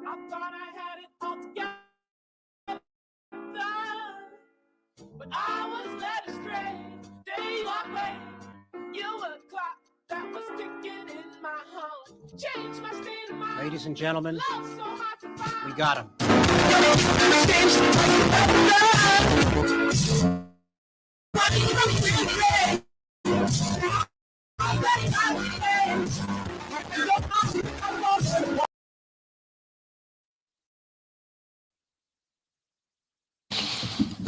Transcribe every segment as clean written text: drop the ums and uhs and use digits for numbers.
I thought I had it all together, but I was led astray. Day walked away. You were the clock that was ticking in my home. Changed my state of mind. Ladies and gentlemen, Love so hard to find. we got him.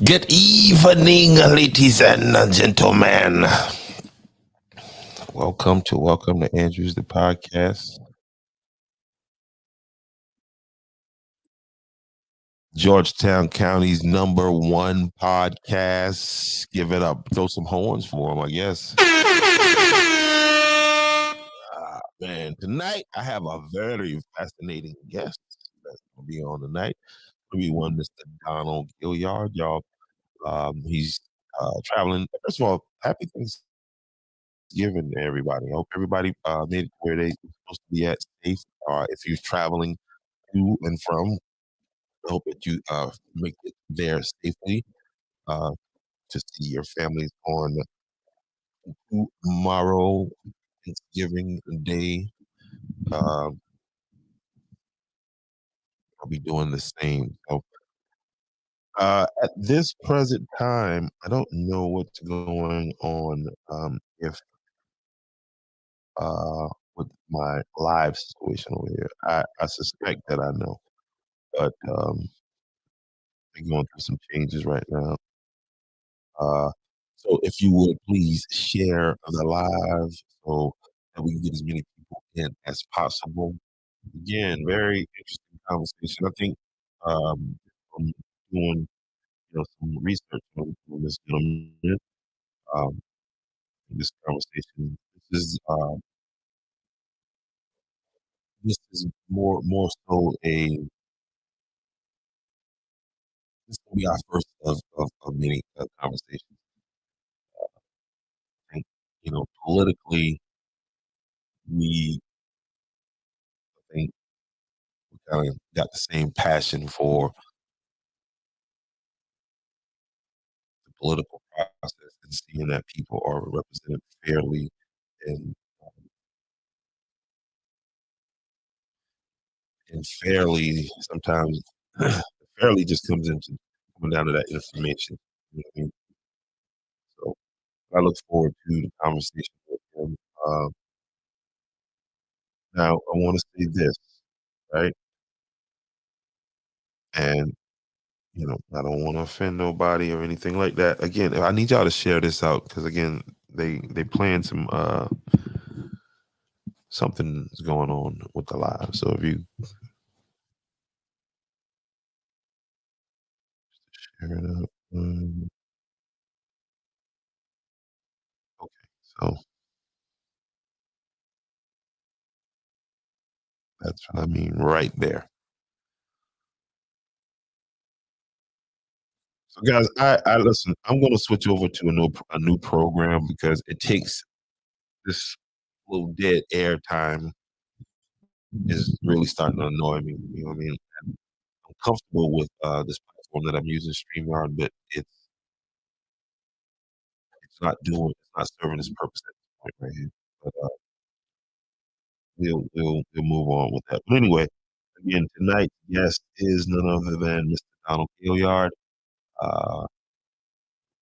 Good evening, ladies and gentlemen. Welcome to Andrews the podcast. Georgetown County's #1 podcast. Give it up. Throw some horns for him, I guess. Man, tonight I have a very fascinating guest that's going to be on tonight. We won Mr. Donald Gilliard, y'all. He's traveling. First of all, happy Thanksgiving to everybody. I hope everybody made it where they're supposed to be at safe. If you're traveling to and from, I hope that you make it there safely uh, to see your families on tomorrow, Thanksgiving Day. I'll be doing the same. So, at this present time, I don't know what's going on if with my live situation over here. I suspect that I know, but they're going through some changes right now. So if you would please share the live so that we can get as many people in as possible. Again, very interesting conversation. I think I'm doing some research on this gentleman. Um, this conversation. This is more so this will be our first of many conversations. I think politically we I think we kind of got the same passion for the political process and seeing that people are represented fairly and fairly sometimes fairly just coming down to that information. You know what I mean? So I look forward to the conversation with him. Now I want to say this, right? And I don't want to offend nobody or anything like that. Again, I need y'all to share this out because again, they plan something's going on with the live. So if you share it out, okay. So that's what I mean right there. So guys, I listen. I'm going to switch over to a new program because it takes this little dead air time is really starting to annoy me. You know what I mean? I'm comfortable with this platform that I'm using, StreamYard, but it's not serving its purpose at this point right here. But we'll move on with that. But anyway, again, tonight's guest is none other than Mr. Donald Gilliard.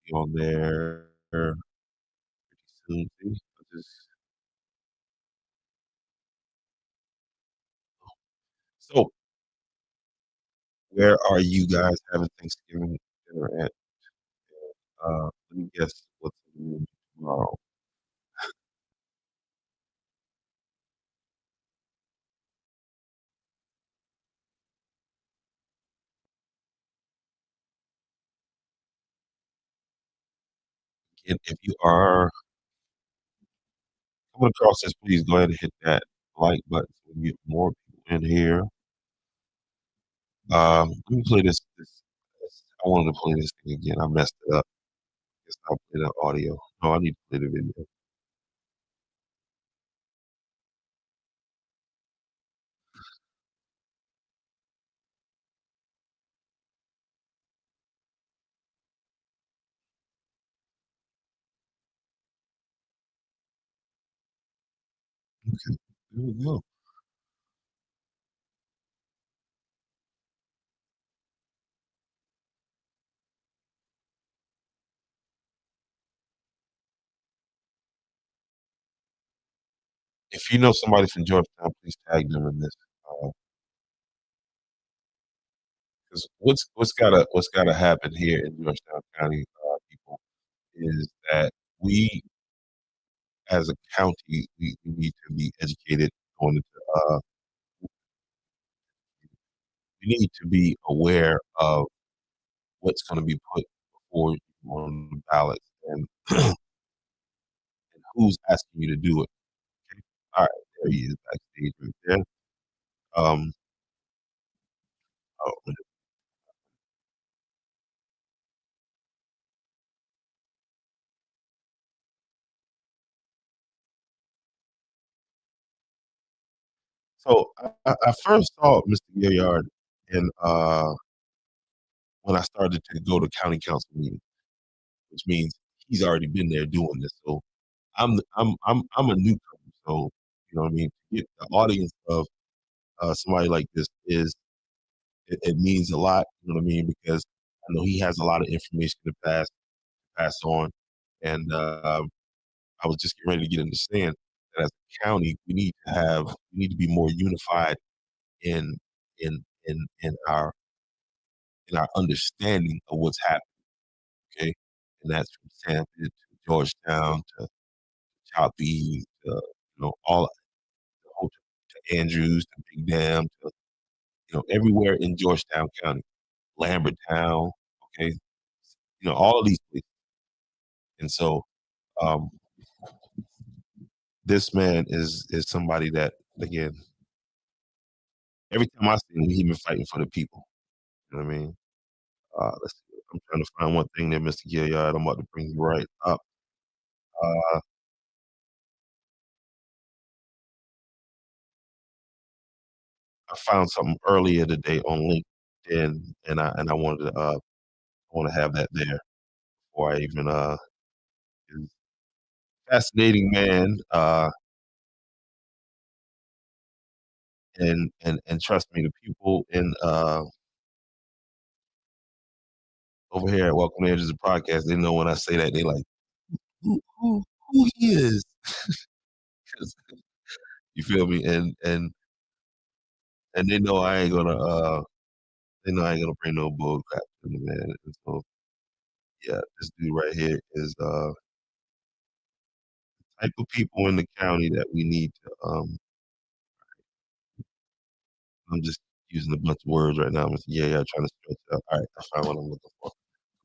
Be on there pretty soon. See? So, where are you guys having Thanksgiving dinner at? Let me guess what's in the menu tomorrow. And if you are coming across this, please go ahead and hit that like button so we get more people in here. Let me play I wanted to play this thing again. I messed it up. Guess I'll play the audio. No, I need to play the video. Okay. There we go. If you know somebody from Georgetown, please tag them in this. Because what's gotta happen here in Georgetown County, people, is that we as a county, we need to be educated on it. We need to be aware of what's going to be put before you on the ballot and, and who's asking you to do it. Okay? All right, there he is backstage right there. Um, oh, so I first saw Mr. Gilliard in when I started to go to county council meetings, which means he's already been there doing this. So I'm a newcomer. So you know what I mean. To get the audience of somebody like this is it means a lot. You know what I mean because I know he has a lot of information to pass on, and I was just getting ready to get into saying that as a county we need to be more unified in in our understanding of what's happening. Okay, and that's from Sanford to Georgetown to Choppy to all the whole to Andrews to Big Dam to everywhere in Georgetown County, Lambertown. Okay, all of these places, and so um, this man is somebody that again every time I see him, he's been fighting for the people. You know what I mean? Let's see. I'm trying to find one thing there, Mr. Gilliard. I'm about to bring you right up. Uh, I found something earlier today on LinkedIn, and I wanted to want to have that there before I even is fascinating man. And trust me, the people in over here at Welcome to Edges of Podcast, they know when I say that they like who he is. 'Cause you feel me? And they know I ain't gonna bring no bull crap to the man. And so yeah, this dude right here is type of people in the county that we need to I'm just using a bunch of words right now. Yeah, trying to stretch it out. All right, I found what I'm looking for.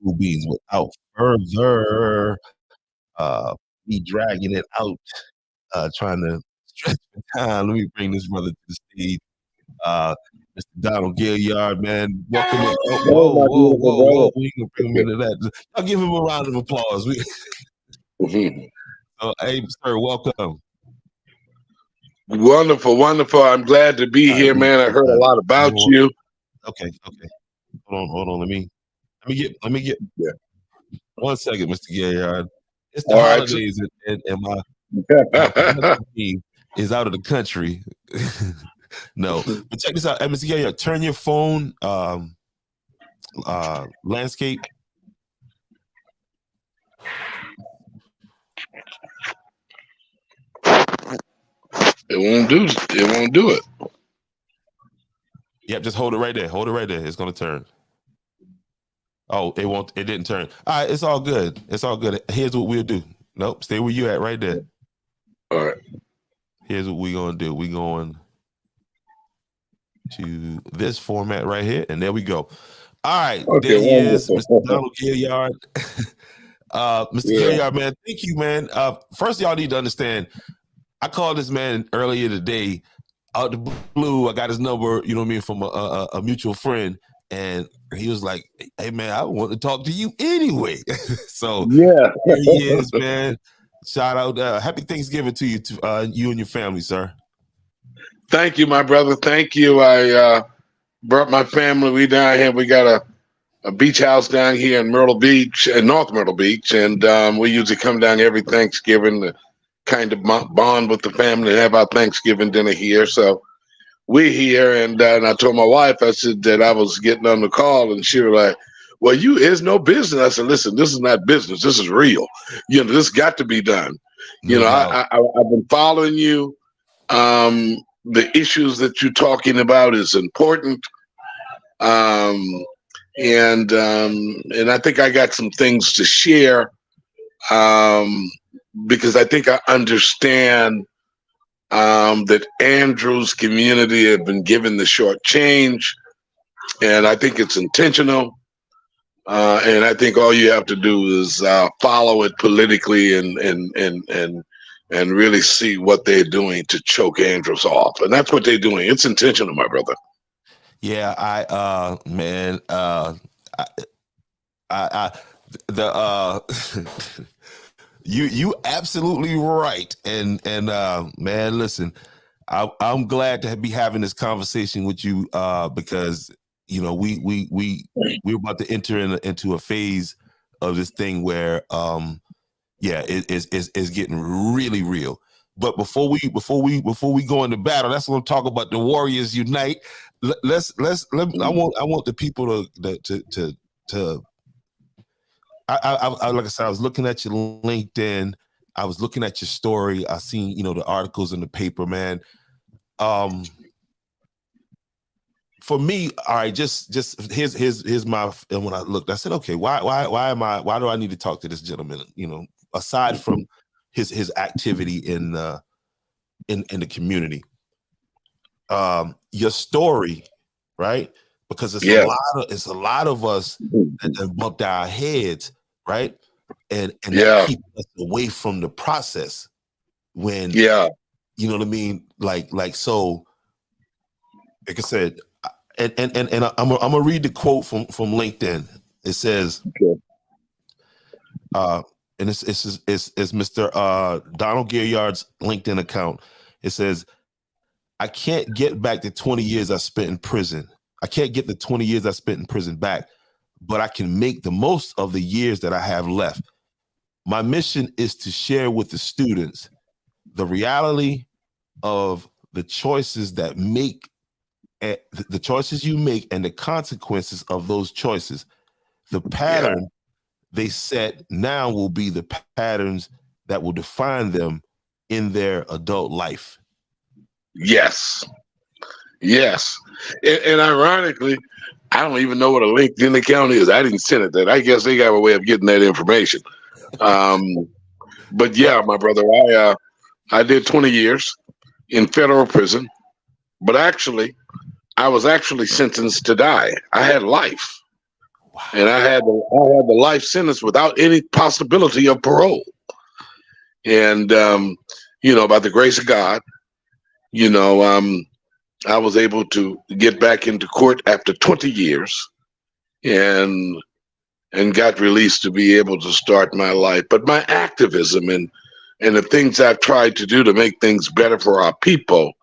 Cool beans without further me dragging it out, trying to stretch the time. Let me bring this brother to the stage. Mr. Donald Gilliard, man. Welcome in. Oh, Oh, my beautiful whoa. brother. We can bring him into that. I'll give him a round of applause. So, hey, sir, welcome. Wonderful, wonderful. I'm glad to be here, man. I heard a lot about you. Okay. Hold on. Let me get Yeah. 1 second, Mr. Gilliard. It's the All right. holidays and my production team is out of the country. No, but check this out, Mr. Gilliard. Turn your phone landscape. It won't do it. Yep, just hold it right there. Hold it right there. It's gonna turn. Oh, it didn't turn. All right, it's all good. It's all good. Here's what we'll do. Nope, stay where you at right there. All right. Here's what we're gonna do. We're going to this format right here, and there we go. All right, Okay, there he is, wonderful. Mr. Donald Gilliard. Mr. Gilliard, man, thank you, man. First, y'all need to understand, I called this man earlier today, out the blue. I got his number, you know what I mean, from a mutual friend, and he was like, "Hey, man, I want to talk to you anyway." So Yeah. here he is, man. Shout out, happy Thanksgiving to you, you and your family, sir. Thank you, my brother. Thank you. I brought my family. We down here. We got a beach house down here in Myrtle Beach, North Myrtle Beach, and we usually come down every Thanksgiving to kind of bond with the family and have our Thanksgiving dinner here. So we're here, and I told my wife, I said that I was getting on the call, and she was like, "Well, it's no business." I said, "Listen, this is not business. This is real. This got to be done." No doubt. I've been following you. The issues that you're talking about is important, um, and I think I got some things to share, because I think I understand that Andrew's community have been given the short change, and I think it's intentional. And I think all you have to do is follow it politically and really see what they're doing to choke Andrews off, and that's what they're doing. It's intentional, my brother. Yeah, man, you absolutely right, and man, listen, I'm glad to be having this conversation with you, because we're about to enter into a phase of this thing where it's getting really real. But before we go into battle, that's what I'm talking about. The Warriors unite. I want the people to like I said, I was looking at your LinkedIn, I was looking at your story, I seen the articles in the paper, man. For me, all right, just here's my, and when I looked, I said, okay, why do I need to talk to this gentleman? Aside from his activity in the community, your story, right? Because it's a lot of us that have bumped our heads, right? And that keeps us away from the process when you know what I mean? Like so, like I said, and I'm gonna read the quote from LinkedIn. It says, and it's Mr. Donald Gilliard's LinkedIn account. It says, I can't get back the 20 years I spent in prison. I can't get the 20 years I spent in prison back, but I can make the most of the years that I have left. My mission is to share with the students the reality of the choices that make the choices you make and the consequences of those choices. The pattern they set now will be the patterns that will define them in their adult life. Yes. And ironically, I don't even know what a LinkedIn account is. I didn't send it that. I guess they got a way of getting that information. But yeah, my brother, I did 20 years in federal prison, but actually, I was actually sentenced to die. I had life, and I had the life sentence without any possibility of parole. And by the grace of God, I was able to get back into court after 20 years, and got released to be able to start my life. But my activism and the things I've tried to do to make things better for our people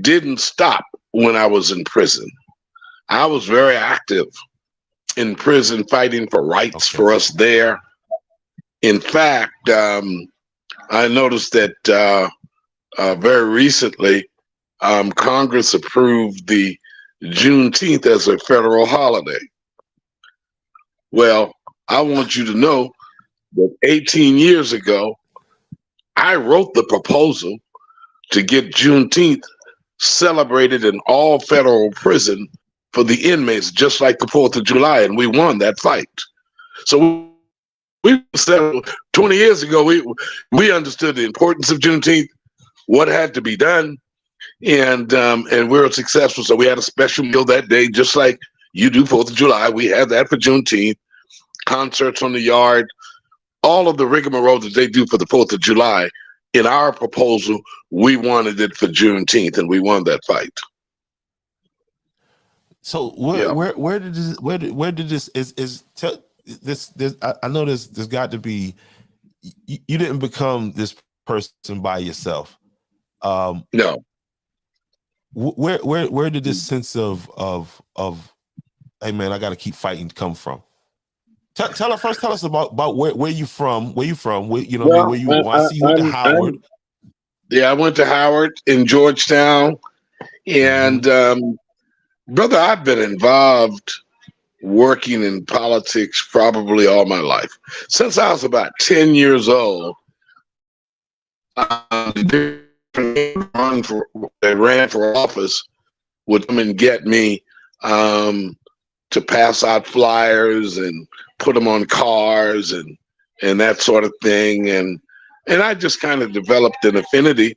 didn't stop when I was in prison. I was very active in prison, fighting for rights for us there. In fact, I noticed that very recently, Congress approved the Juneteenth as a federal holiday. Well, I want you to know that 18 years ago, I wrote the proposal to get Juneteenth celebrated in all federal prison for the inmates, just like the 4th of July, and we won that fight. So we said 20 years ago, we understood the importance of Juneteenth, what had to be done, and we were successful. So we had a special meal that day, just like you do 4th of July. We had that for Juneteenth, concerts on the yard, all of the rigmarole that they do for the 4th of July. In our proposal, we wanted it for Juneteenth, and we won that fight. So where did this I know there's got to be, you didn't become this person by yourself. No. Where did this sense of hey man, I got to keep fighting come from Tell us about where you from. Where you from? Where, you know, Well, where you? I see you went to Howard. I went to Howard in Georgetown, and brother, I've been involved working in politics probably all my life. Since I was about 10 years old, they ran for office would come and get me to pass out flyers and put them on cars and that sort of thing. And I just kind of developed an affinity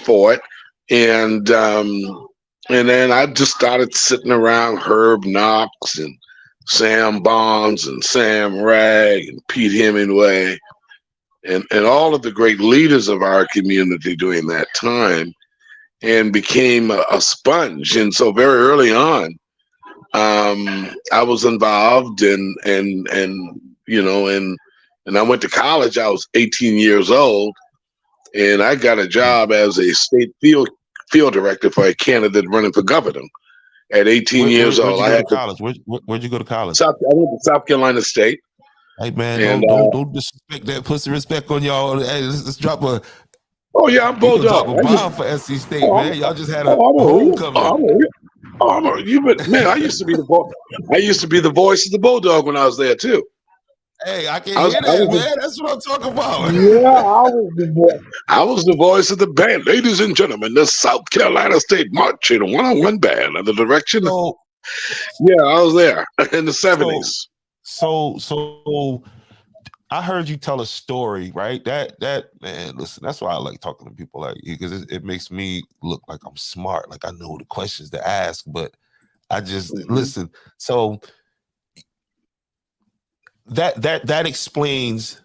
for it. And then I just started sitting around Herb Knox and Sam Bonds and Sam Ragg and Pete Hemingway and all of the great leaders of our community during that time, and became a sponge. And so very early on, I was involved and I went to college. I was 18 years old, and I got a job as a state field director for a candidate running for governor at 18 years old. Where'd you go to college? Where'd you go to college? I went to South Carolina State. Hey man, and, don't disrespect that. Put some respect on y'all. Hey, let's drop a. Oh yeah, I'm Bulldog. Drop a bomb for SC State, man. Y'all just had a homecoming. Man, I used to be the voice. I used to be the voice of the Bulldog when I was there too. Hey, I can hear that, man. That's what I'm talking about. Yeah, I was the voice of the band. Ladies and gentlemen, the South Carolina State Marching One-on-One Band under the direction. Yeah, I was there in the 70s. So I heard you tell a story, right? That man, listen, that's why I like talking to people like you, because it makes me look like I'm smart, like I know the questions to ask, but I just listen. So that explains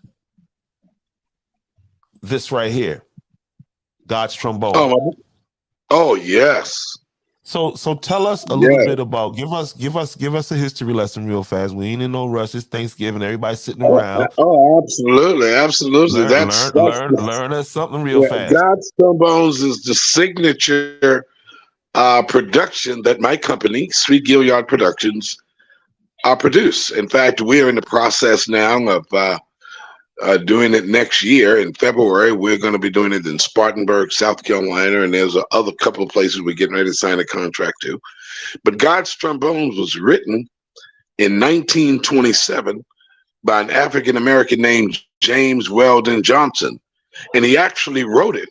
this right here, God's Trombone. Oh yes. So tell us a little bit about give us a history lesson real fast. We ain't in no rush. It's Thanksgiving. Everybody's sitting around. Absolutely. Learn us something real fast. God's Trombones is the signature production that my company, Vereen-Gilliard Productions, produce. In fact, we are in the process now of doing it next year in February. We're going to be doing it in Spartanburg, South Carolina, and there's a other couple of places we're getting ready to sign a contract to. But God's Trombones was written in 1927 by an African American named James Weldon Johnson, and he actually wrote it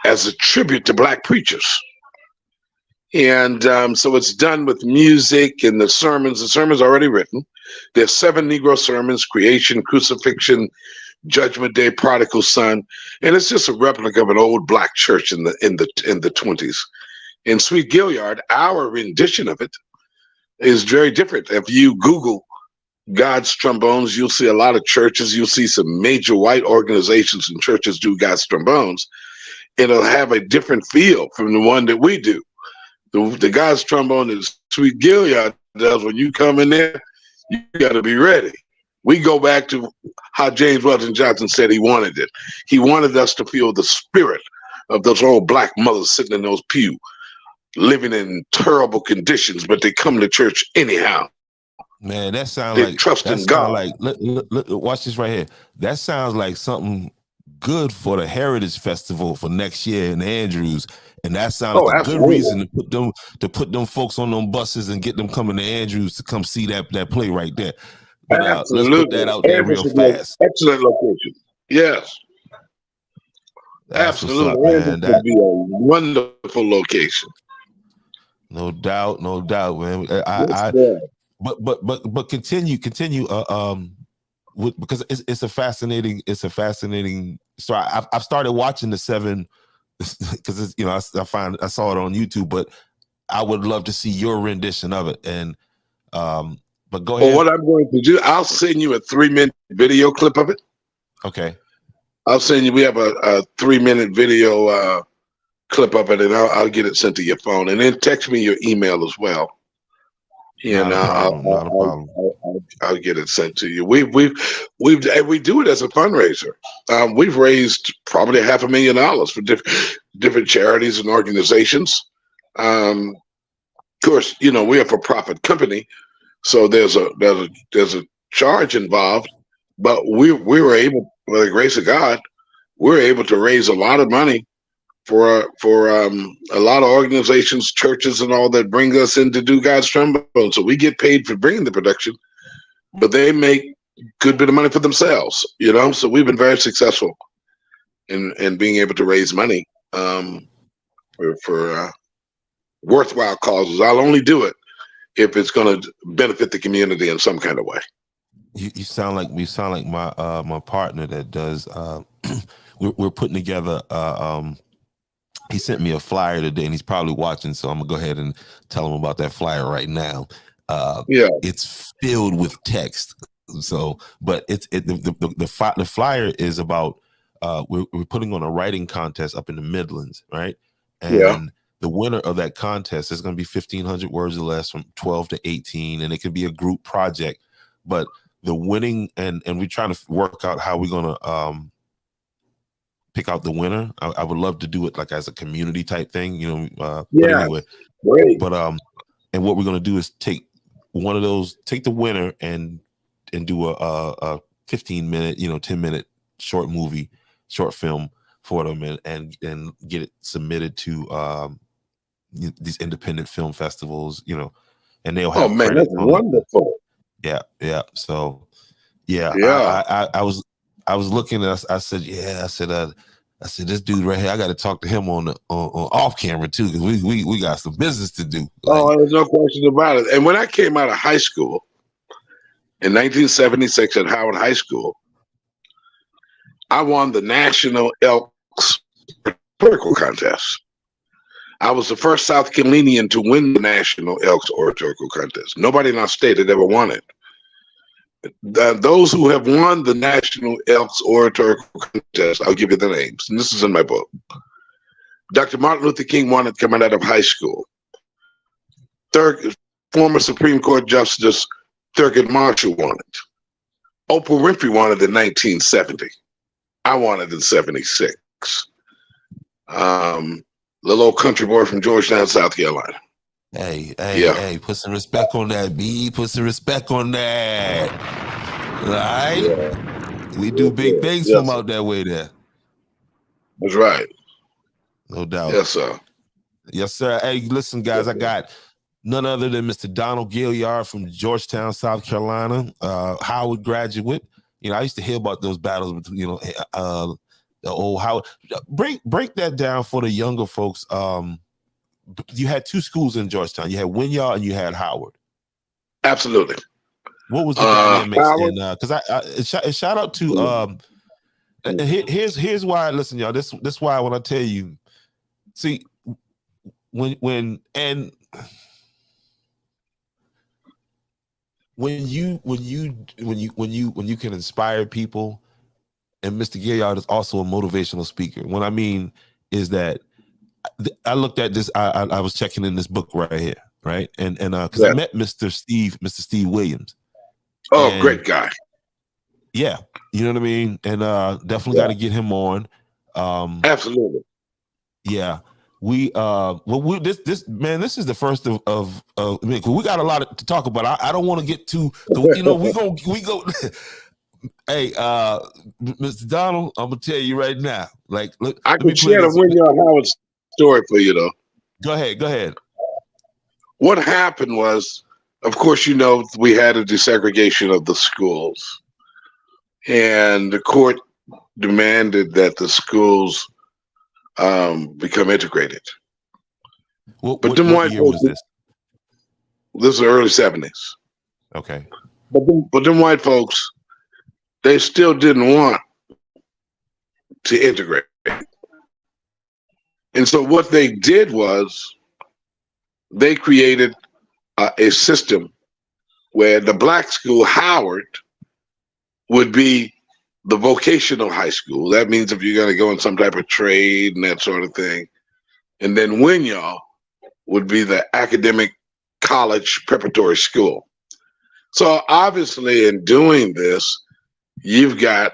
as a tribute to Black preachers. And so it's done with music and the sermons. The sermon's already written. There's 7 Negro sermons: Creation, Crucifixion, Judgment Day, Prodigal Son, and it's just a replica of an old Black church in the 20s. In Vereen-Gilliard, our rendition of it is very different. If you Google God's Trombones, you'll see a lot of churches. You'll see some major white organizations and churches do God's Trombones. It'll have a different feel from the one that we do. The God's Trombone is Vereen-Gilliard does. When you come in there, you got to be ready. We go back to how James Weldon Johnson said he wanted it. He wanted us to feel the spirit of those old Black mothers sitting in those pews, living in terrible conditions, but they come to church anyhow. Man, that sounds they like trust in God. Look, watch this right here. That sounds like something good for the Heritage Festival for next year in Andrews. And that sounds like a good reason to put them folks on them buses and get them coming to Andrews to come see that play right there. But let's put that out there real fast. Excellent location. Yes. Absolutely. Man. That would be a wonderful location. No doubt, man. But continue. Because it's a fascinating. So I've started watching the 7. Because I saw it on YouTube, but I would love to see your rendition of it. And but go ahead. Well, what I'm going to do, I'll send you a 3-minute video clip of it. Okay. I'll send you. We have a 3-minute video clip of it, and I'll get it sent to your phone, and then text me your email as well. And I'll get it sent to you. We do it as a fundraiser. We've raised probably $500,000 for different charities and organizations. Of course, we're a for-profit company, so there's a charge involved, but we were able, by the grace of God, we were able to raise a lot of money for a lot of organizations, churches, and all that bring us in to do God's trombone. So we get paid for bringing the production, but they make good bit of money for themselves, you know. So we've been very successful in being able to raise money for worthwhile causes. I'll only do it if it's going to benefit the community in some kind of way. You sound like my partner that does. We're putting together. He sent me a flyer today, and he's probably watching. So I'm gonna go ahead and tell him about that flyer right now. It's filled with text. So, but the flyer is about. We're putting on a writing contest up in the Midlands, right? And the winner of that contest is going to be 1,500 words or less, from 12 to 18, and it could be a group project. But the winning, and we're trying to work out how we're going to pick out the winner. I would love to do it like as a community type thing, you know. But anyway, great. But and what we're going to do is take one of those, take the winner and do a 15-minute, 10-minute short film for them, and get it submitted to these independent film festivals, and they'll have man, that's wonderful. Yeah. So I was looking at, I said this dude right here, I got to talk to him on off camera too, because we got some business to do. There's no question about it. And when I came out of high school in 1976 at Howard High School, I won the National Elks Oratorical Contest. I was the first South Carolinian to win the National Elks Oratorical Contest. Nobody in our state had ever won it. Those who have won the National Elks Oratorical Contest, I'll give you the names, and this is in my book. Dr. Martin Luther King won it coming out of high school. Former Supreme Court Justice Thurgood Marshall won it. Oprah Winfrey won it in 1970. I won it in 76. Little old country boy from Georgetown, South Carolina. Hey, put some respect on that, B. Put some respect on that. All right? Yeah. We do big things from out that way there. That's right. No doubt. Yes, sir. Yes, sir. Hey, listen, guys, I got none other than Mr. Donald Gilliard from Georgetown, South Carolina, Howard graduate. I used to hear about those battles between, the old Howard. Break that down for the younger folks. You had two schools in Georgetown. You had Wynyard and you had Howard. Absolutely. What was the dynamics? Because shout out to here's why. Listen, y'all. This why when I tell you, see, when you can inspire people, and Mr. Gilliard is also a motivational speaker. What I mean is that I looked at this. I was checking in this book right here, right, and because I met Mr. Steve Williams. Oh, great guy. Yeah, you know what I mean, and definitely got to get him on. Absolutely. Yeah. This is the first of we got a lot to talk about. I don't want to get too, we go. Hey, Mr. Donald, I'm gonna tell you right now. Like, look, I can share the Wynyard Howard story for you, though. Go ahead. What happened was, of course, we had a desegregation of the schools, and the court demanded that the schools become integrated. What year was this? This is the early 70s. Okay. But them white folks, they still didn't want to integrate. And so what they did was they created a system where the black school, Howard, would be the vocational high school. That means if you're going to go in some type of trade and that sort of thing. And then Wynyard would be the academic college preparatory school. So obviously in doing this, you've got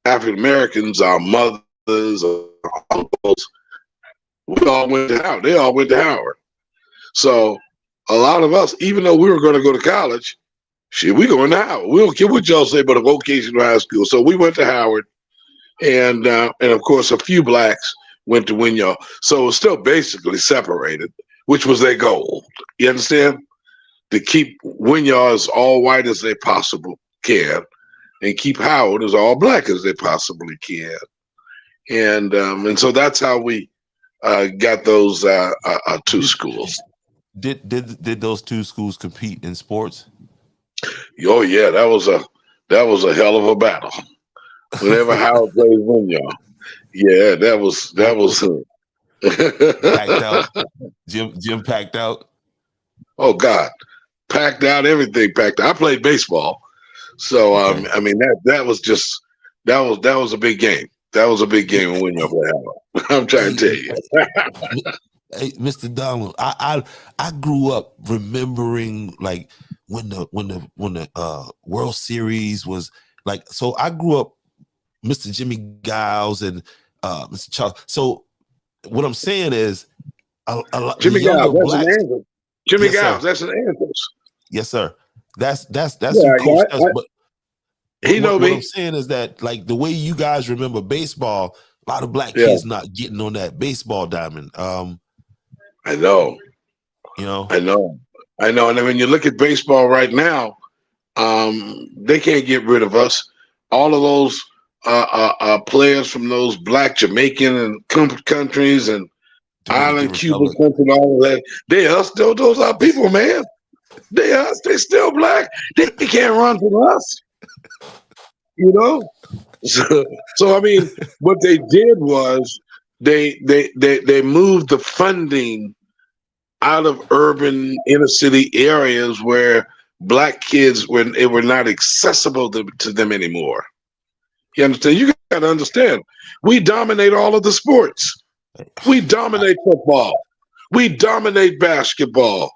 African Americans, our mothers, our uncles, we all went to Howard. They all went to Howard. So a lot of us, even though we were going to go to college, Shit, we going to Howard. We don't care what y'all say about a vocational high school. So we went to Howard, and of course a few blacks went to Winyard. So it was still basically separated, which was their goal. You understand? To keep Winyard as all white as they possibly can, and keep Howard as all black as they possibly can. And so that's how we got those two schools. Did those two schools compete in sports? Oh yeah, that was a hell of a battle. Whenever Howard played Winyard, yeah, that was packed out. Gym packed out. Oh God, packed out, everything packed out. I played baseball, so Okay. I mean that was a big game. That was a big game when Winyard played Howard. I'm trying to tell you. Hey, Mr. Donald, I grew up remembering like when the World Series was like. So I grew up, Mr. Jimmy Giles and Mr. Charles. So what I'm saying is, a Jimmy Giles, that's blacks, an answer. Jimmy yes, Giles, sir. that's an answer. Yes, sir. That's Yeah, who coached us. But he know what me. I'm saying is that like the way you guys remember baseball, a lot of black Yeah. kids not getting on that baseball diamond. I know. You know. I know. And then when you look at baseball right now, they can't get rid of us. All of those players from those black Jamaican and countries and Island Cuban country and all of that, they us. Those are people, man. They us. They still black. They can't run from us. You know. So I mean, what they did was they moved the funding out of urban inner city areas where black kids were not accessible to them anymore. You understand? You got to understand. We dominate all of the sports. We dominate football. We dominate basketball.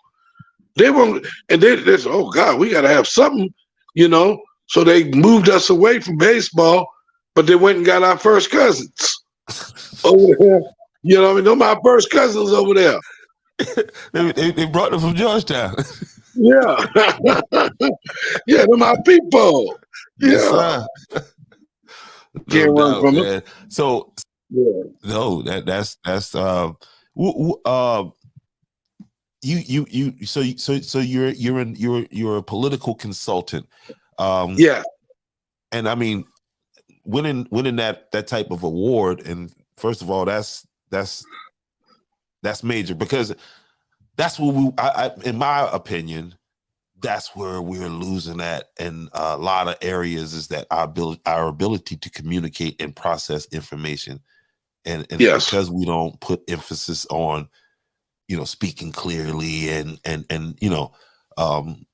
They won't, and they said, "Oh God, we got to have something," you know. So they moved us away from baseball, but they went and got our first cousins over there. You know what I mean? They're my first cousins over there. they brought them from Georgetown. Yeah. Yeah, they're my people. Yes, Yeah. sir. Can't run from them. So yeah. No, that's so you're a political consultant. Yeah. And I mean, winning that type of award, and first of all, that's major, because that's what in my opinion, that's where we're losing at in a lot of areas, is that our ability to communicate and process information, and yes. because we don't put emphasis on, you know, speaking clearly and you know, and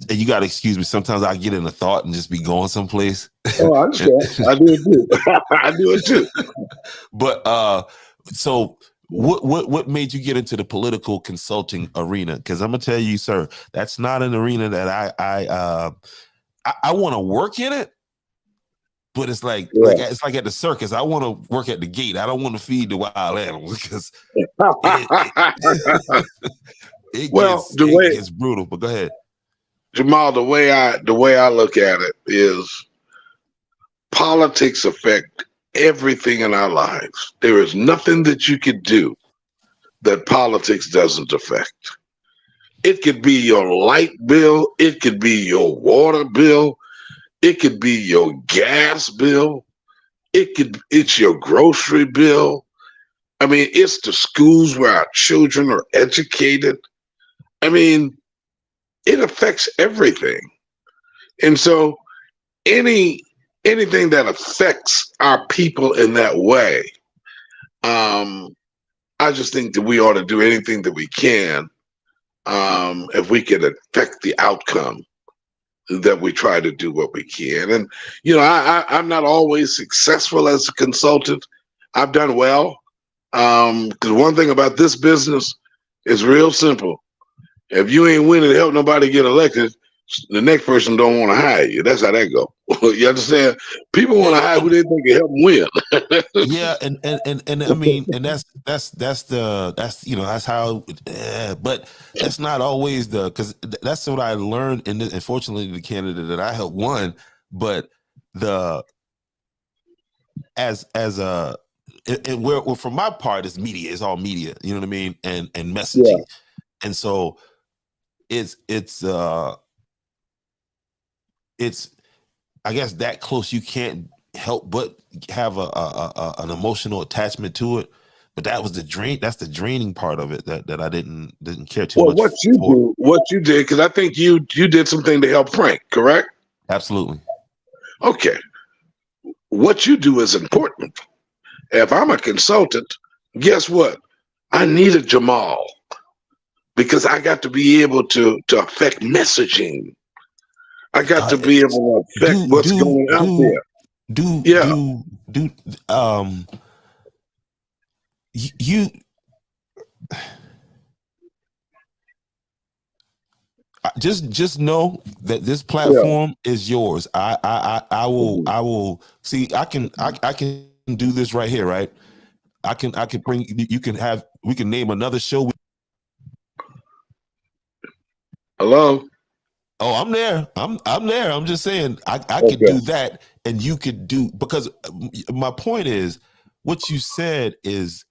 you got to excuse me. Sometimes I get in a thought and just be going someplace. Oh, I understand. I do it too. I do it too. But so what made you get into the political consulting arena? Because I'm gonna tell you, sir, that's not an arena that I want to work in it. But it's like it's like at the circus. I want to work at the gate. I don't want to feed the wild animals, because it gets brutal. But go ahead, Jamal. The way I look at it is, politics affect everything in our lives. There is nothing that you could do that politics doesn't affect. It could be your light bill. It could be your water bill. It could be your gas bill. It's your grocery bill. I mean, it's the schools where our children are educated. I mean, it affects everything. And so anything that affects our people in that way, I just think that we ought to do anything that we can, if we can affect the outcome, that we try to do what we can. And, you know, I'm not always successful as a consultant. I've done well. Because one thing about this business is real simple. If you ain't winning to help nobody get elected, The next person don't want to hire you. That's how that go. You understand? People want to hire who they think can help them win. Yeah, and I mean, and that's that's how. But that's not always because that's what I learned. And unfortunately, the candidate that I helped won, but the as a where for my part is media. It's all media. You know what I mean? And messaging. Yeah. And so it's I guess that close you can't help but have an emotional attachment to it. But that was that's the draining part of it that I didn't care too much what you did, because I think you did something to help Frank, correct? Absolutely. Okay. What you do is important. If I'm a consultant, guess what? I needed Jamal because I got to be able to affect messaging. I got to be able to affect what's going out there. You just know that this platform is yours. I will see. I can do this right here, right? I can bring. We can name another show. Hello. Oh, I'm there. I'm there. I'm just saying I could do that, and you could do, because my point is what you said is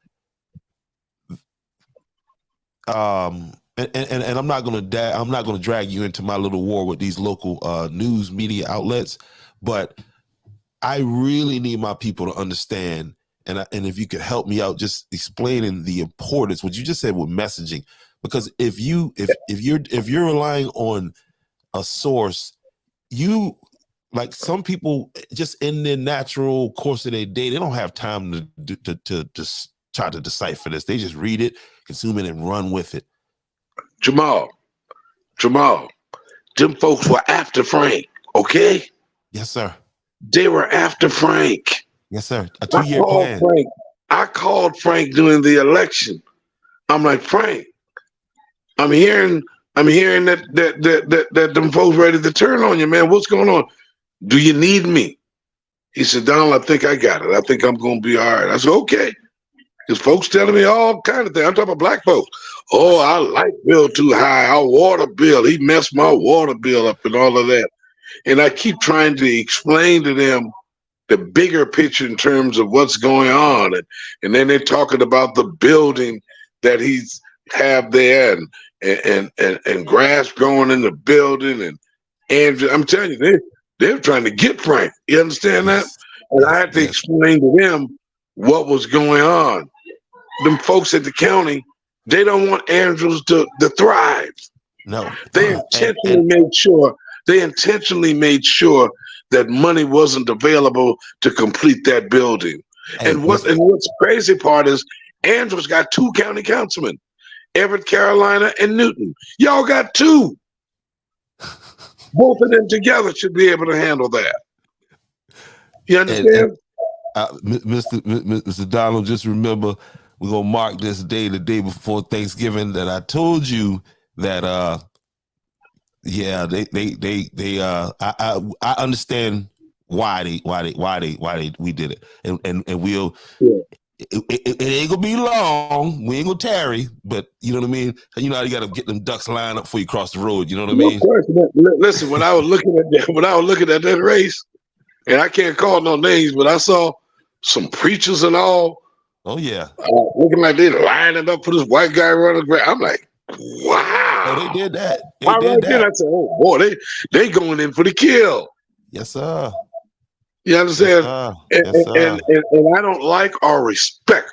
and I'm not gonna drag you into my little war with these local news media outlets, but I really need my people to understand, and if you could help me out just explaining the importance what you just said with messaging, because if you're relying on a source, you, like, some people just in their natural course of their day, they don't have time to try to decipher this. They just read it, consume it, and run with it. Jamal, them folks were after Frank, okay? Yes, sir. They were after Frank. Yes, sir. A 2-year plan. I called Frank during the election. I'm like, Frank, I'm hearing that them folks ready to turn on you, man. What's going on? Do you need me? He said, Donald, I think I got it. I think I'm going to be all right. I said, okay. Because folks telling me all kind of things. I'm talking about black folks. Oh, our light bill too high. Our water bill. He messed my water bill up and all of that. And I keep trying to explain to them the bigger picture in terms of what's going on. And then they're talking about the building that he's have there and grass growing in the building. And I'm telling you, they're trying to get Frank. You understand that? And I had to explain to them what was going on. Them folks at the county, they don't want Andrews to thrive. No. They intentionally made sure that money wasn't available to complete that building. And what's crazy part is Andrews got 2 county councilmen, Everett, Carolina, and Newton. Y'all got 2. Both of them together should be able to handle that. You understand? Mr. Donald, just remember, we're gonna mark this day, the day before Thanksgiving, that I told you that I understand why we did it, and we'll. Yeah. It ain't gonna be long. We ain't gonna tarry, but you know what I mean. You know how you got to get them ducks lined up before you cross the road. You know what I mean. Listen, when I was looking at that race, and I can't call no names, but I saw some preachers and all. Oh yeah, looking like they lining up for this white guy running. I'm like, wow. Oh, they did that. I said, oh boy, they going in for the kill. Yes, sir. You understand? Yes, and I don't like or respect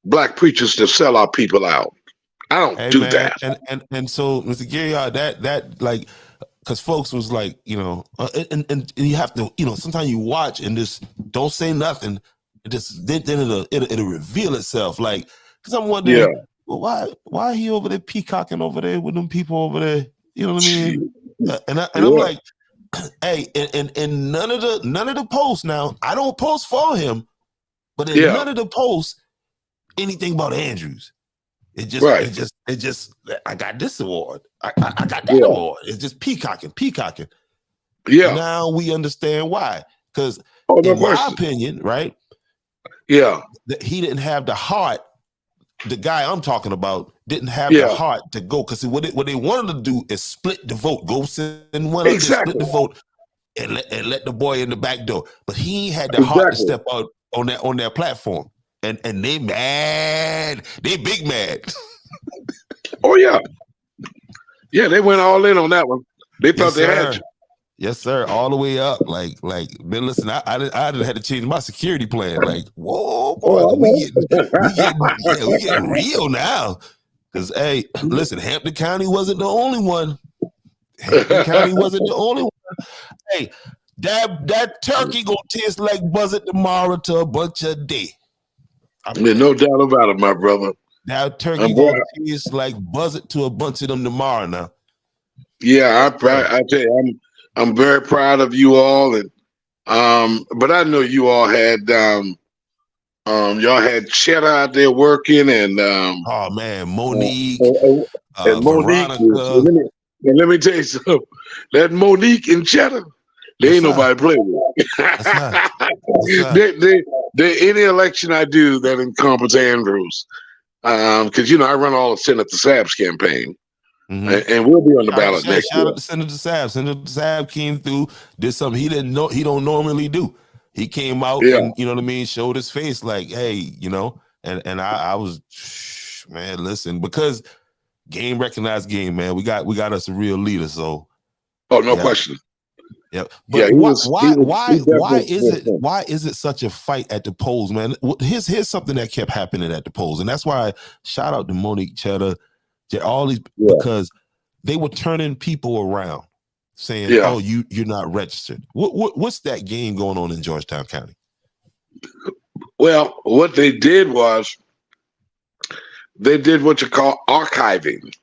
black preachers to sell our people out. I don't do that. And so, Mr. Gilliard, that like, because folks was like, you know, and you have to, you know, sometimes you watch and just don't say nothing. Then it'll reveal itself. Like, because I'm wondering, well, why he over there peacocking over there with them people over there? You know what I mean? And I'm like, hey, and none of the posts now. I don't post for him, but in none of the posts anything about Andrews. It just It just, I got this award. I got that Yeah. award. It's just peacocking. Yeah. Now we understand why. Because Oh, no in my question. opinion, right? Yeah. That he didn't have the heart. The guy I'm talking about didn't have Yeah. the heart to go. Because what they wanted to do is split the vote. Go send one up there, split Exactly. the vote, and let the boy in the back door. But he had the heart to step out on their platform. And they mad. They big mad. Oh yeah. Yeah, they went all in on that one. They thought they had you. Yes, sir. All the way up. Like, then listen, I had to change my security plan. Like, whoa, boy, we getting real now. Because hey, listen, Hampton County wasn't the only one. Hey, that turkey gonna taste like buzzard tomorrow to a bunch of day. There's no doubt about it, my brother. That turkey gonna taste like buzzard to a bunch of them tomorrow now. Yeah, I tell you, I'm very proud of you all, and but I know you all had y'all had Cheddar out there working, and oh man, Monique, and Monique. Veronica. Let me tell you something. That Monique and Cheddar, they ain't nobody play with. Any election I do that encompasses Andrews, because I run all of Senator Saab's campaign. Mm-hmm. And we'll be on the ballot next year. Shout out to Senator Saab. Senator Saab came through, did something he don't normally do. He came out and you know what I mean, showed his face like, hey, and I was, man, listen, because game recognized game, man. We got us a real leader. So no question. Yeah, but why is it such a fight at the polls, man? Here's something that kept happening at the polls, and that's why shout out to Monique Cheddar. All these because they were turning people around, saying, "Oh, you're not registered." What's that game going on in Georgetown County? Well, what they did was they did what you call archiving.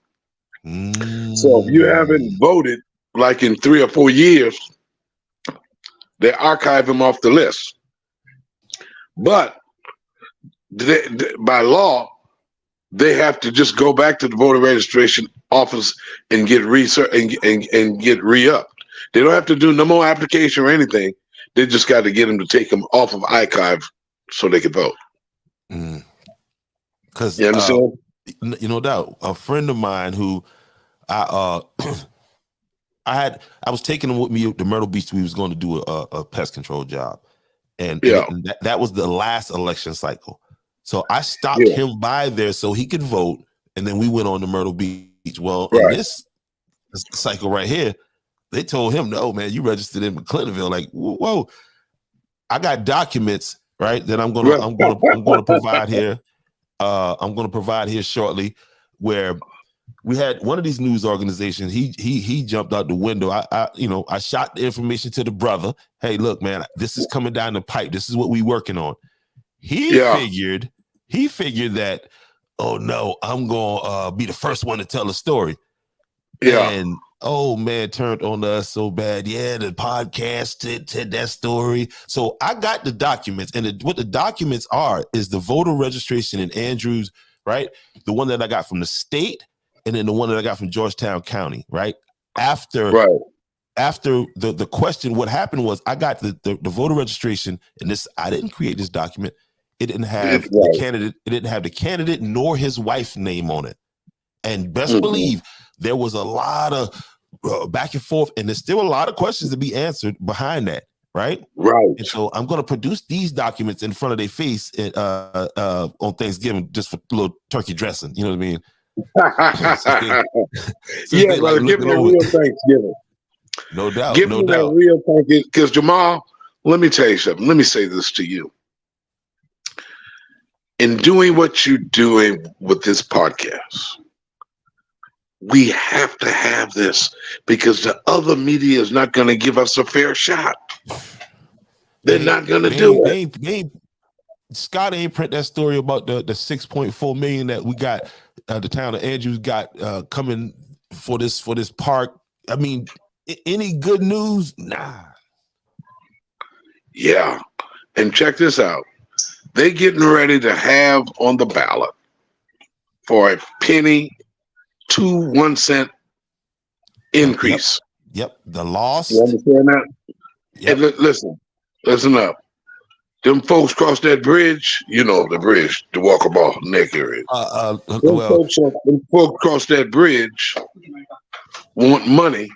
So if you haven't voted like in 3 or 4 years, they archive them off the list. But by law, they have to just go back to the voter registration office and get research and get re-upped. They don't have to do no more application or anything. They just got to get them to take them off of archive so they can vote. Because you understand? No doubt, a friend of mine who I was taking him with me to Myrtle Beach. We was going to do a pest control job, and that was the last election cycle. So I stopped him by there so he could vote, and then we went on to Myrtle Beach. Well, in this cycle right here, they told him, "No, man, you registered in Clintonville." Like, whoa! I got documents, right, that I'm gonna provide here. I'm gonna provide here shortly, where we had one of these news organizations. He jumped out the window. I shot the information to the brother. Hey, look, man, this is coming down the pipe. This is what we working on. He figured that, oh no, I'm gonna be the first one to tell the story. Yeah. And oh man, turned on us so bad. Yeah, the podcast said that story. So I got the documents, and what the documents are is the voter registration in Andrews, right? The one that I got from the state, and then the one that I got from Georgetown County, right? After the question, what happened was I got the voter registration, and this, I didn't create this document. It didn't have the candidate. It didn't have the candidate nor his wife's name on it. And best believe there was a lot of back and forth, and there's still a lot of questions to be answered behind that, right? Right. And so I'm going to produce these documents in front of their face on Thanksgiving, just for a little turkey dressing. You know what I mean? Give me a real Thanksgiving. No doubt. Give me that real Thanksgiving. Because Jamal, let me tell you something. Let me say this to you. In doing what you're doing with this podcast, we have to have this because the other media is not going to give us a fair shot. They're not going to do it. Scott ain't print that story about the 6.4 million that we got. The town of Andrews got coming for this park. I mean, any good news? Nah. Yeah, and check this out. They getting ready to have on the ballot for a penny 2 1-cent increase. Yep. The lost. You understand that? Yep. And listen up. Them folks cross that bridge, you know, the bridge, the Walkabout Neck area. Them folks cross that bridge want money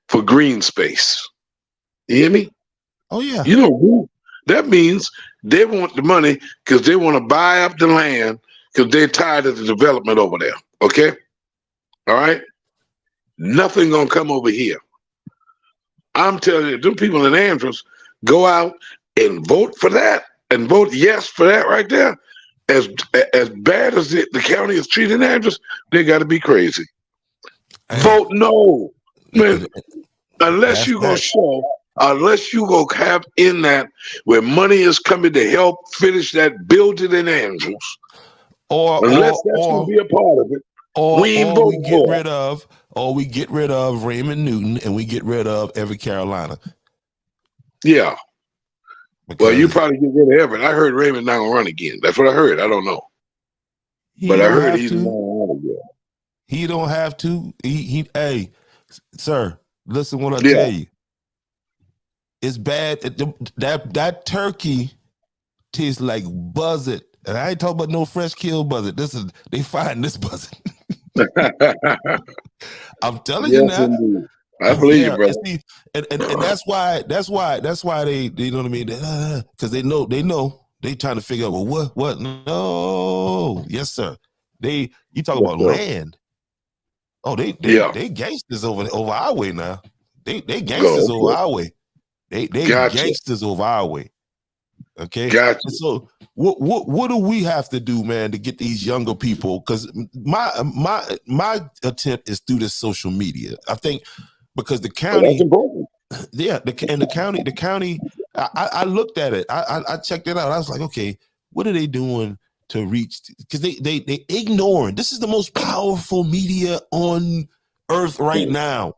for green space. You hear me? Oh, yeah. You know, that means they want the money because they want to buy up the land because they're tired of the development over there. Okay? All right? Nothing going to come over here. I'm telling you, them people in Andrews go out and vote for that and vote yes for that right there. As bad as the county is treating Andrews, they got to be crazy. Vote no. Man, unless you go have in that where money is coming to help finish that building in Andrews, unless that's going to be a part of it, we get rid of Raymond Newton and we get rid of Everett, Carolina. Yeah. Well, you probably get rid of Everett. I heard Raymond not going to run again. That's what I heard. I don't know. But I heard he's not going to run again. He don't have to. Hey, sir, listen what I tell you. It's bad. That turkey tastes like buzzard. And I ain't talking about no fresh killed buzzard. They find this buzzard. I'm telling you now. Indeed. I believe you, brother. And that's why they you know what I mean? Because they know they trying to figure out what no, yes sir. You talk about land. Oh, they gangsters over our way now. They gangsters over our way. They gangsters over our way. Okay. Gotcha. So what do we have to do, man, to get these younger people? Because my attempt is through this social media. I think because the county, the county. I looked at it. I checked it out. I was like, okay, what are they doing to reach? Because they ignoring. This is the most powerful media on earth right now.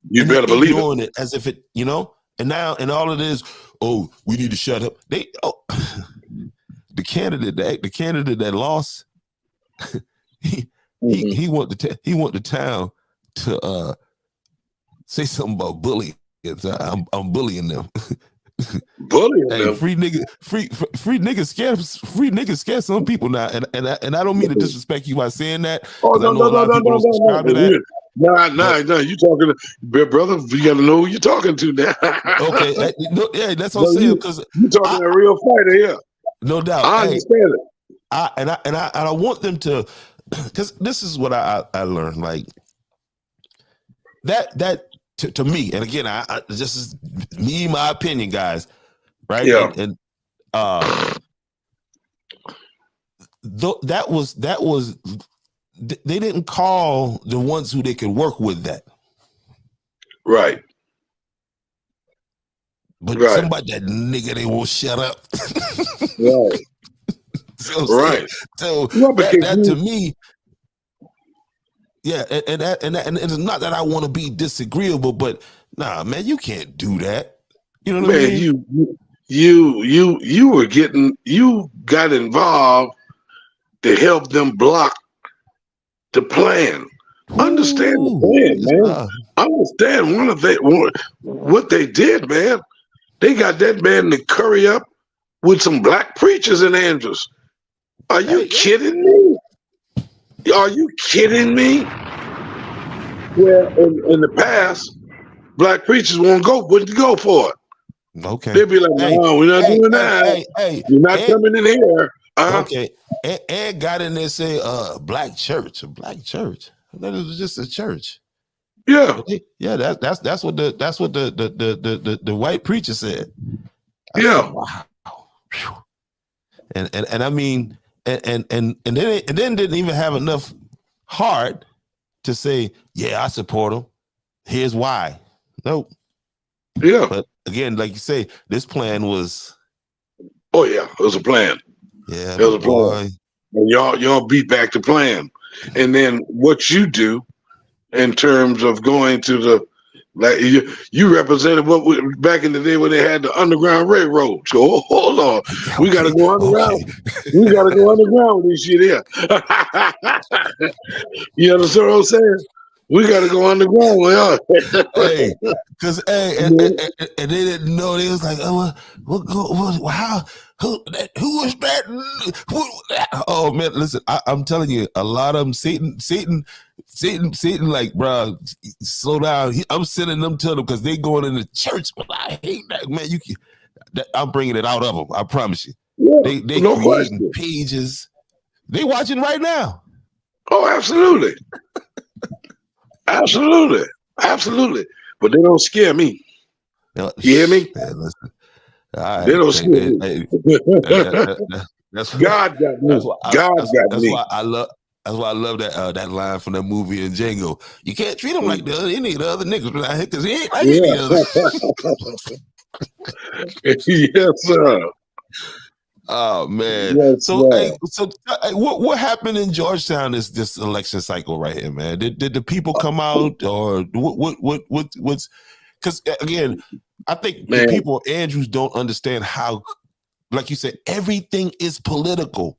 You better believe it, as if it, you know. And now, and all it is, oh, we need to shut up. The candidate that lost, he want the town to say something about bullying. I'm bullying them. Bullying hey, them. Free niggas scare some people now, and I don't mean to disrespect you by saying that. Oh no. Nah, you talking to brother. You got to know who you're talking to now. Okay, that's what I'm saying. Because you talking a real fighter here. No doubt. I understand it. I want them to, because this is what I learned. Like that to me, and again, I this is me, my opinion, guys. Right? Yeah. And that was. They didn't call the ones who they could work with that. Right. But somebody, that nigga, they will shut up. Right. So that to me, yeah, and it's not that I want to be disagreeable, but nah, man, you can't do that. You know what I mean? You got involved to help them block the plan. Understand the plan, man. Understand what they did, man. They got that man to curry up with some black preachers in Andrews. Are you kidding me? Are you kidding me? Yeah, in the past, black preachers wouldn't go for it. Okay. They'd be like, no, we're not doing that. You're not coming in here. Okay. Ed got in there and say, black church. I thought it was just a church. Yeah. That's what the white preacher said. I said, wow. And I mean, and then didn't even have enough heart to say, yeah, I support him. Here's why. Nope. Yeah. But again, like you say, this plan was. Oh yeah, it was a plan. Yeah, it was a plan. And y'all beat back the plan. And then what you do in terms of going to Like you represented back in the day when they had the Underground Railroad. So hold on, we got to Okay, go underground. okay. We got to go underground with this shit here. You understand what I'm saying? We got to go underground. We are. Hey, because and they didn't know. They was like, oh, how, who was that? Oh man, listen, I'm telling you, a lot of them, Satan, like, bro, slow down. I'm sending them to them because they going into church. But I hate that, man. I'm bringing it out of them. I promise you. Yeah, They no creating question. pages. They watching right now. Oh, absolutely. Absolutely. Absolutely. But they don't scare me. You hear me? Man, listen. They don't scare me. God got me. God got that's me. why I love. That's why I love that line from that movie in Django. You can't treat him like any of the other niggas out here because he ain't like any other. Yes, sir. Oh man. Yes, So, sir. what happened in Georgetown this election cycle right here, man? Did the people come out or what's? Because again, I think the people of Andrews don't understand how, like you said, everything is political.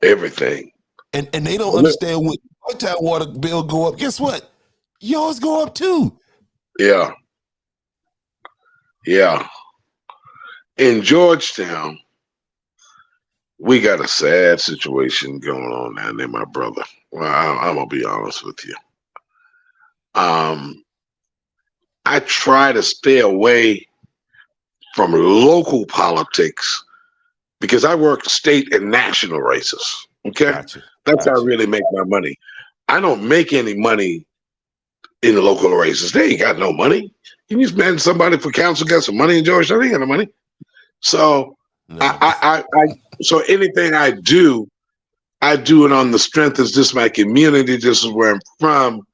Everything. And they don't understand when Georgetown water bill go up. Guess what? Yours go up too. Yeah. Yeah. In Georgetown, we got a sad situation going on down there, my brother. Well, I'm gonna be honest with you. I try to stay away from local politics because I work state and national races. Okay, that's how I really make my money. I don't make any money in the local races. They ain't got no money. You just man somebody for council got some money in Georgia. They ain't got no money. So so anything I do it on the strength of this my community. This is where I'm from.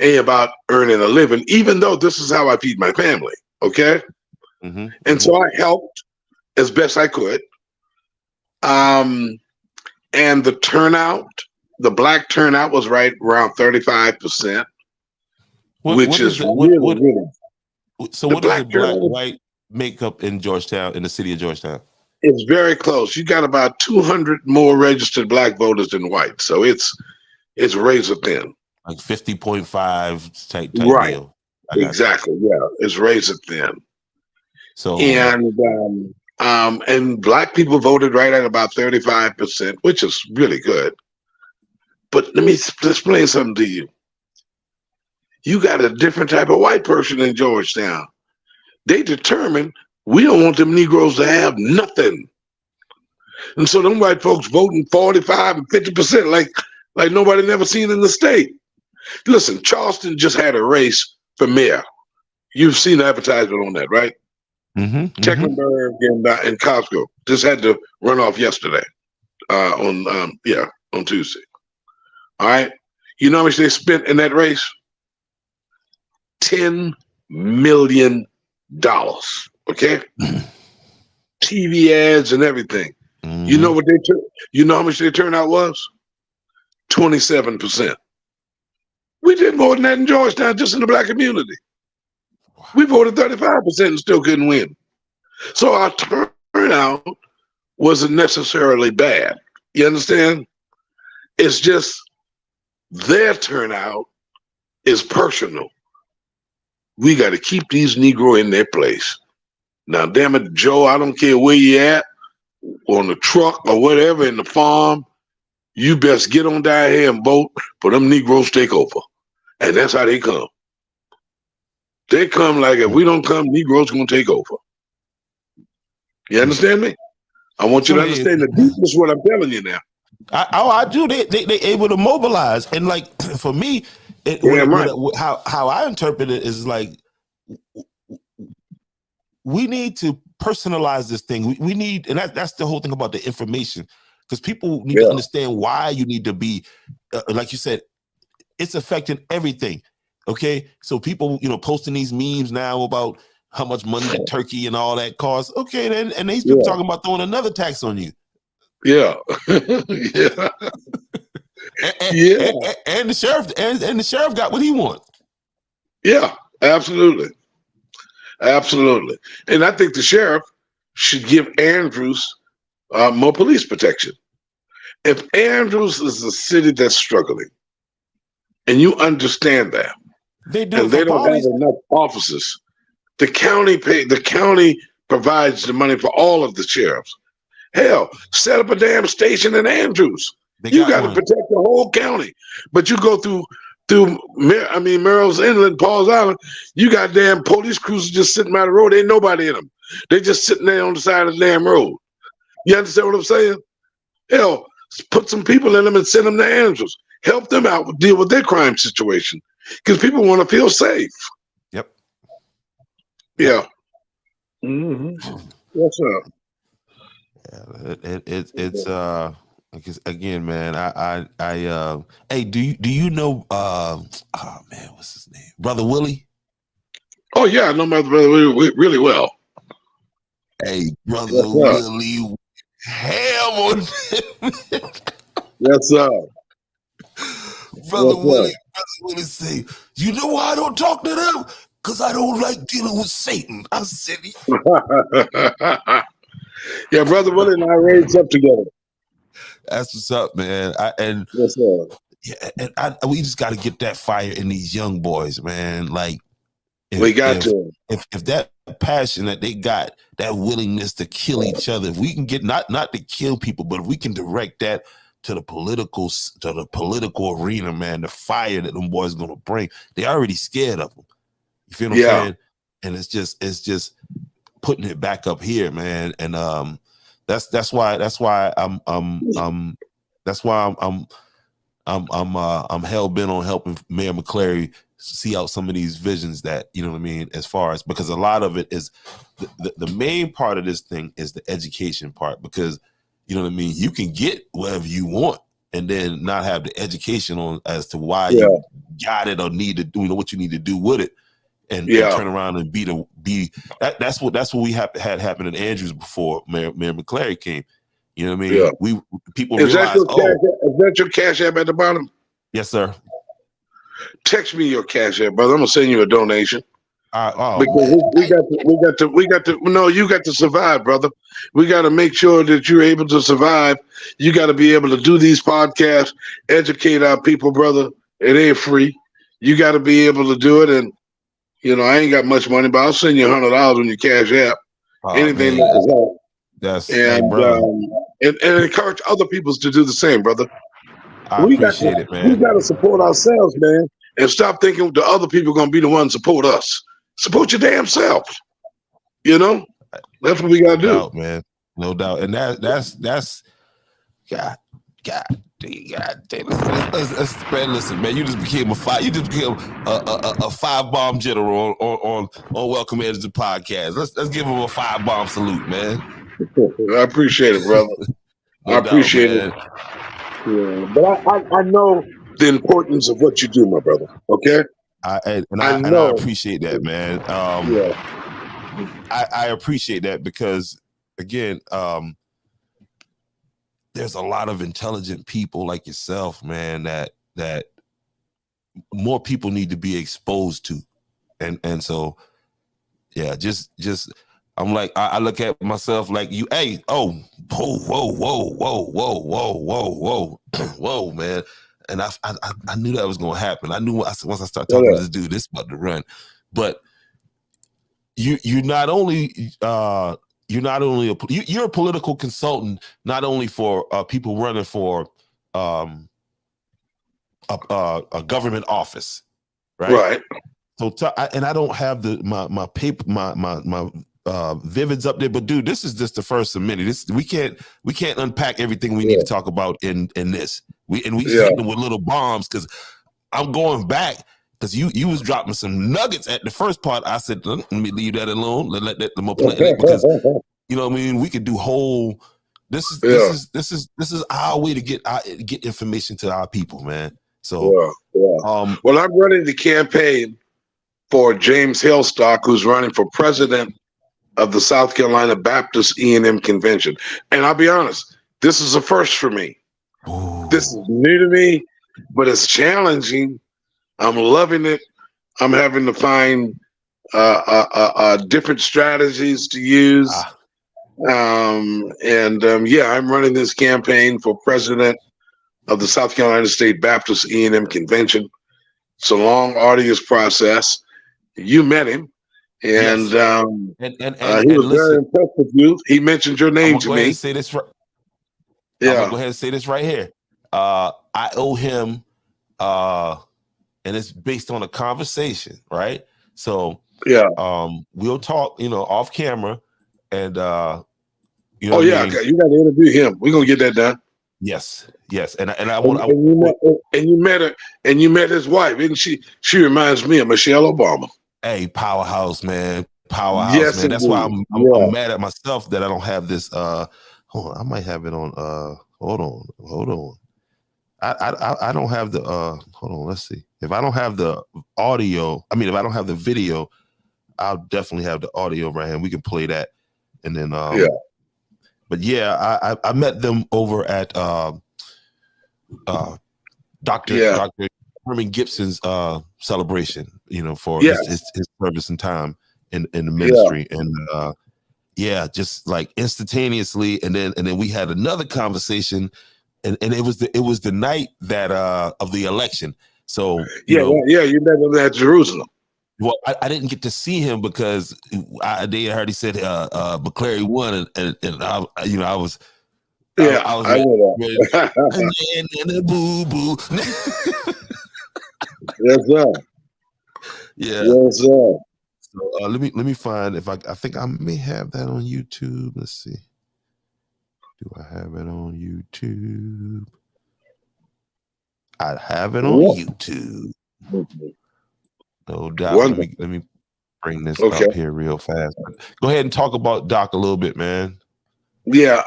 Ain't about earning a living, even though this is how I feed my family. Okay. And so I helped as best I could. And the turnout, the black turnout was right around 35%, which is really. So what does the black-white makeup in Georgetown, in the city of Georgetown? It's very close. You got about 200 more registered black voters than white, so it's razor thin. Like 50.5 type right. Deal. Exactly. Yeah, it's razor thin. So and black people voted right at about 35%, which is really good. But let me explain something to you. You got a different type of white person in Georgetown. They determined we don't want them Negroes to have nothing. And so them white folks voting 45 and 50% like nobody never seen in the state. Listen, Charleston just had a race for mayor. You've seen the advertisement on that, right? Tecklenburg and Costco just had to run off yesterday on Tuesday. All right. You know how much they spent in that race? $10 million. Okay. TV ads and everything. You know what you know how much their turnout was? 27%. We did more than that in Georgetown, just in the black community. We voted 35% and still couldn't win. So our turnout wasn't necessarily bad. You understand? It's just their turnout is personal. We got to keep these Negro in their place. Now, damn it, Joe, I don't care where you at, on the truck or whatever, in the farm, you best get on down here and vote for them Negroes take over. And that's how they come. They come like, if we don't come, Negroes going to take over. You understand me? I want you to understand the deepness of what I'm telling you now. I do. They able to mobilize. And like, for me, how I interpret it is like, we need to personalize this thing. We need, and that's the whole thing about the information, because people need to understand why you need to be, like you said, it's affecting everything. Okay, so people, posting these memes now about how much money the turkey and all that costs. Okay, then, and they've been talking about throwing another tax on you. Yeah, and the sheriff and the sheriff got what he wants. Yeah, absolutely. Absolutely. And I think the sheriff should give Andrews more police protection. If Andrews is a city that's struggling, and you understand that, They do it and for they don't have police. enough officers, the county provides the money for all of the sheriffs. Hell, set up a damn station in Andrews. They You got got to one. protect the whole county. But you go through Merrill's Inland, Paul's Island, you got damn police cruisers just sitting by the road. Ain't nobody in them. They just sitting there on the side of the damn road. You understand what I'm saying? Hell, put some people in them and send them to Andrews. Help them out deal with their crime situation because people want to feel safe. Yep. Yeah. Mm-hmm. What's up? Yeah, it's because again, man. Hey, do you know? Oh man, what's his name? Brother Willie. Oh yeah, I know my brother really well. Hey, Brother What's up? Willie, ham on Yes, sir. Brother What's Willie say, you know why I don't talk to them? Because I don't like dealing with Satan. I said, up? Yeah, brother Willie and I raised up together. that's what's up, man. Yes, sir. We just got to get that fire in these young boys, man. Like, We got to. if that passion that they got, that willingness to kill each other, if we can get not to kill people, but if we can direct that to the political arena, man, the fire that them boys gonna bring, they already scared of them. You feel what I'm saying? And it's just putting it back up here, man. And that's why I'm hell bent on helping Mayor McCleary see out some of these visions that, you know what I mean, as far as, because a lot of it is the main part of this thing is the education part, because, you know what I mean, you can get whatever you want and then not have the education on as to why you got it or need to do, you know, what you need to do with it, and turn around and that's what we had happen in Andrews before Mayor McCleary came. You know what I mean? Yeah. People Is realize, is that your cash app at the bottom? Yes, sir. Text me your cash app, brother. I'm gonna send you a donation. Because we got to. No, you got to survive, brother. We got to make sure that you're able to survive. You got to be able to do these podcasts, educate our people, brother. It ain't free. You got to be able to do it. And you know, I ain't got much money, but I'll send you $100 on your cash app. Anything that will help. That's and encourage other people to do the same, brother. I appreciate it, man. We got to support ourselves, man, and stop thinking the other people are going to be the ones to support us. Support your damn self. You know, that's what we got to do, doubt, man. No doubt, and that's God. Man, listen, man. You just became a 5-bomb general on Welcome Edge the podcast. Let's give him a 5-bomb salute, man. I appreciate it, brother. No I appreciate doubt, it. Yeah, but I know the importance of what you do, my brother. Okay. I appreciate that, man. I appreciate that because, again, there's a lot of intelligent people like yourself, man, that more people need to be exposed to, and so, yeah, just I'm like, I look at myself like you, hey, whoa, man. And I knew that was going to happen. I knew once I start talking to this dude, this is about to run. But you're not only you're a political consultant, not only for people running for a government office, right? So and I don't have my paper, my vivids up there, but dude, this is just the first of many. We can't unpack everything we need to talk about in this. We hitting them with little bombs, because I'm going back, because you was dropping some nuggets at the first part. I said, let me leave that alone. Let that because you know what I mean. We could do whole. This is our way to get information to our people, man. So well, I'm running the campaign for James Hillstock, who's running for president of the South Carolina Baptist E&M Convention. And I'll be honest, this is a first for me. Ooh. This is new to me, but it's challenging. I'm loving it. I'm having to find different strategies to use. Yeah, I'm running this campaign for president of the South Carolina State Baptist E&M Convention. It's a long, arduous process. You met him, and Yes. he was very Listen, impressed with you. He mentioned your I'm name gonna to go ahead me. and say this right. I'm gonna Yeah, go ahead and say this right here. I owe him, and it's based on a conversation, right? So, yeah. we'll talk, off camera, and you know Oh what I yeah, mean. you got to interview him. We're gonna get that done. Yes, and I And, want. and you met and you met her and you met his wife, isn't she? She reminds me of Michelle Obama. Hey, powerhouse, man. Powerhouse, Yes, man. That's why indeed. I'm Yeah. mad at myself that I don't have this. Hold on, I might have it on. Hold on. I don't have the. Hold on. Let's see. If I don't have the audio, if I don't have the video, I'll definitely have the audio right here. We can play that, and then. Yeah. But yeah, I met them over at Dr. Yeah. Herman Gibson's celebration, for Yes. his service and time in the Yeah. ministry. And just like instantaneously. And then we had another conversation, and it was the night that of the election. So Yeah. You met him at Jerusalem. well, I didn't get to see him because they heard he said McClary won, and I was. Yeah, I was I know ready. that. Boo boo. Yes, sir. Yeah. Yes, sir. So let me find if I think I may have that on YouTube. Let's see. Do I have it on YouTube? I have it on YouTube. No doubt. Let me bring this up here real fast. Go ahead and talk about Doc a little bit, man. Yeah.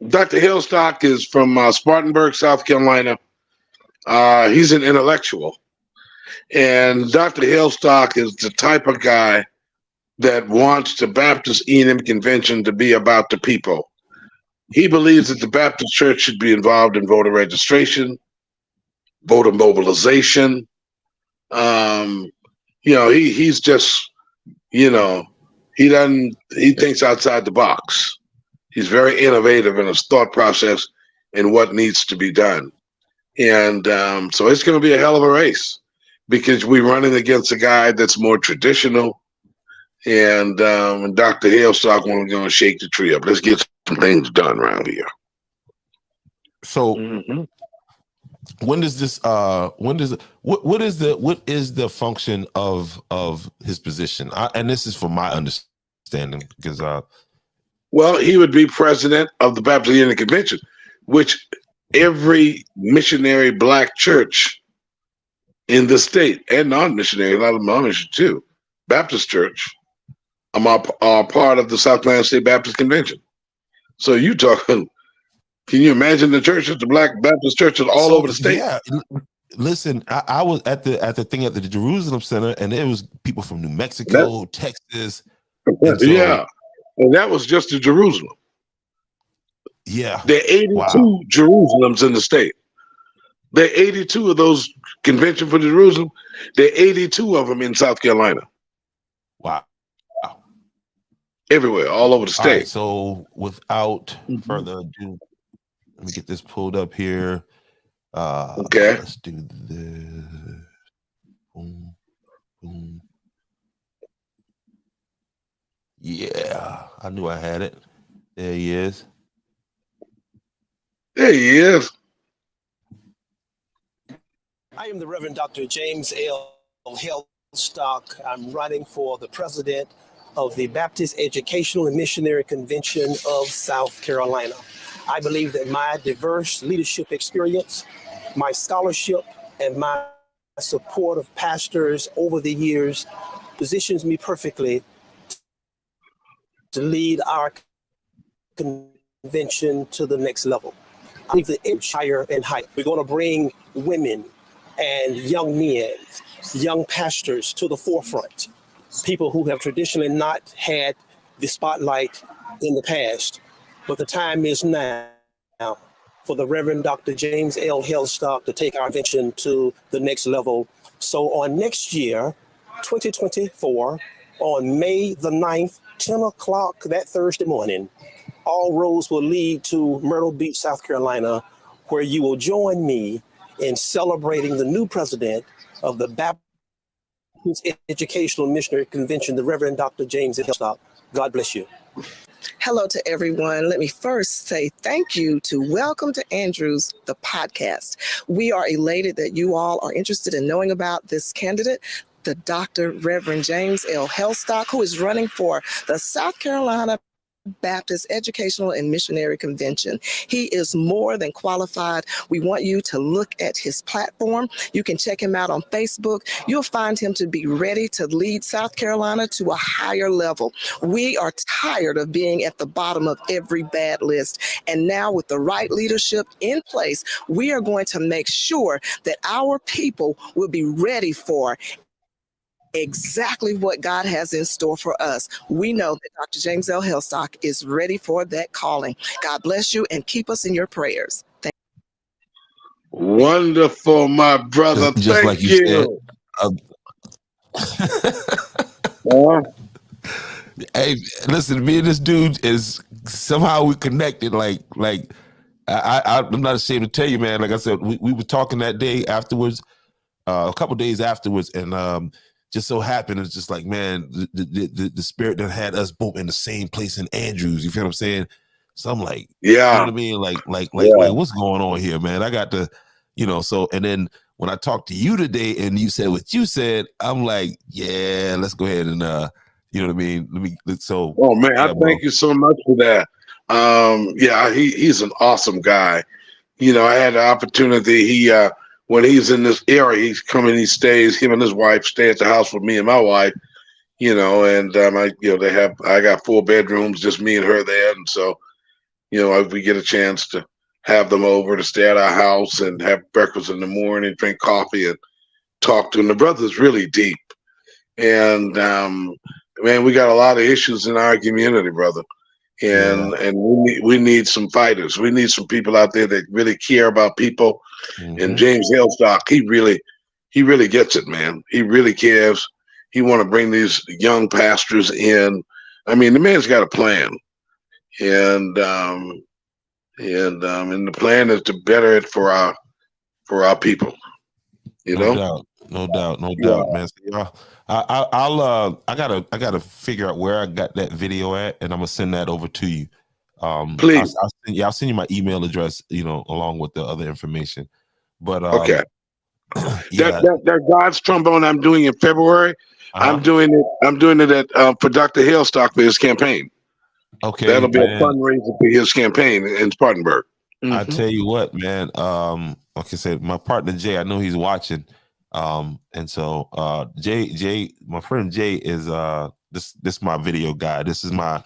Dr. Hillstock is from Spartanburg, South Carolina. He's an intellectual. And Dr. Hillstock is the type of guy that wants the Baptist E&M Convention to be about the people. He believes that the Baptist Church should be involved in voter registration, voter mobilization. He's just, he thinks outside the box. He's very innovative in his thought process and what needs to be done. And so it's going to be a hell of a race because we're running against a guy that's more traditional. And Dr. Hillstock going to shake the tree up. Let's get some things done around here. So when does this what is the function of his position? And this is from my understanding because well, he would be president of the Baptist Union Convention, which every missionary black church in the state and non-missionary, a lot of them are missionary too, Baptist church, are part of the South Carolina State Baptist Convention. So you talking? Can you imagine the churches, the Black Baptist churches all over the state? Yeah. Listen, I was at the thing at the Jerusalem Center, and it was people from New Mexico, Texas. And so, yeah, and that was just to Jerusalem. Yeah, there are 82 Jerusalems in the state. There are 82 of those convention for Jerusalem. There are 82 of them in South Carolina. Wow. Everywhere, all over the state. All right, so without further ado, let me get this pulled up here. Okay. Let's do this. Boom, boom. Yeah, I knew I had it. There he is. There he is. I am the Reverend Dr. James L. Hillstock. I'm running for the president of the Baptist Educational and Missionary Convention of South Carolina. I believe that my diverse leadership experience, my scholarship, and my support of pastors over the years positions me perfectly to lead our convention to the next level. I believe the edge higher and higher. We're going to bring women and young men, young pastors to the forefront, people who have traditionally not had the spotlight in the past. But the time is now for the Reverend Dr. James L. Hillstock to take our convention to the next level. So on next year, 2024, on May the 9th, 10 o'clock that Thursday morning. All roads will lead to Myrtle Beach, South Carolina, where you will join me in celebrating the new president of the Baptist Educational Missionary Convention, the Reverend Dr. James L. Stock. God bless you. Hello to everyone. Let me first say thank you to Welcome to Andrews, the podcast. We are elated that you all are interested in knowing about this candidate, the Dr. Reverend James L. Hellstock, who is running for the South Carolina Baptist Educational and Missionary Convention. He is more than qualified. We want you to look at his platform. You can check him out on Facebook. You'll find him to be ready to lead South Carolina to a higher level. We are tired of being at the bottom of every bad list. And now with the right leadership in place, we are going to make sure that our people will be ready for exactly what God has in store for us. We know that Dr. James L. Hellstock is ready for that calling. God bless you and keep us in your prayers. Wonderful, my brother. Just like Thank you you. Hey, listen, me and this dude is somehow we connected. I'm not ashamed to tell you, man. Like I said, we were talking that day afterwards, a couple days afterwards, and just so happened it's just like, man, the spirit that had us both in the same place in Andrews. You feel what I'm saying? So I'm like, yeah, you know what I mean? Like, what's going on here, man? I got to, so, and then when I talked to you today and you said what you said, I'm like, yeah, let's go ahead and, you know what I mean? Oh man, I thank you so much for that. He's an awesome guy. I had the opportunity. When he's in this area, he's coming, he stays, him and his wife stay at the house with me and my wife, and I got 4 bedrooms, just me and her there. And so, if we get a chance to have them over to stay at our house and have breakfast in the morning, drink coffee and talk to him. The brother's really deep. And, man, we got a lot of issues in our community, brother. And we need some fighters. We need some people out there that really care about people. Mm-hmm. And James Hellstock, he really gets it, man. He really cares. He want to bring these young pastors in. I mean, the man's got a plan, and the plan is to better it for our people. No doubt, man. So, I gotta figure out where I got that video at, and I'm gonna send that over to you. Please, I'll send you my email address, along with the other information. But okay, that God's trombone I'm doing in February. I'm doing it at for Dr. Hellstock for his campaign. Okay, that'll be a fundraiser for his campaign in Spartanburg. Mm-hmm. I tell you what, man. Like I said, my partner Jay, I know he's watching. And so Jay, my friend Jay is this my video guy. This is my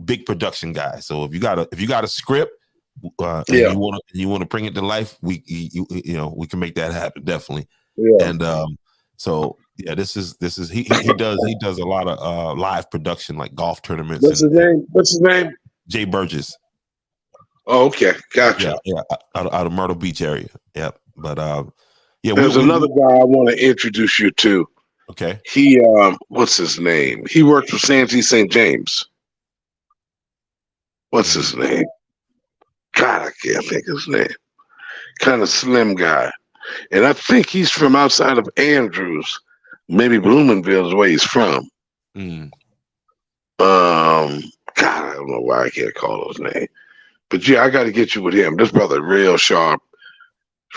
big production guy. So if you got a script, and you want to bring it to life, we can make that happen, definitely. Yeah. And this is he does a lot of live production, like golf tournaments. What's his name? Jay Burgess. Oh, okay, gotcha. Yeah, out of Myrtle Beach area. Yep. But there's another guy I want to introduce you to. Okay. He what's his name? He works for Santee St. James. What's his name? God, I can't think of his name. Kind of slim guy. And I think he's from outside of Andrews. Maybe Bloomingville is where he's from. Mm. God, I don't know why I can't call his name. But yeah, I got to get you with him. This brother real sharp.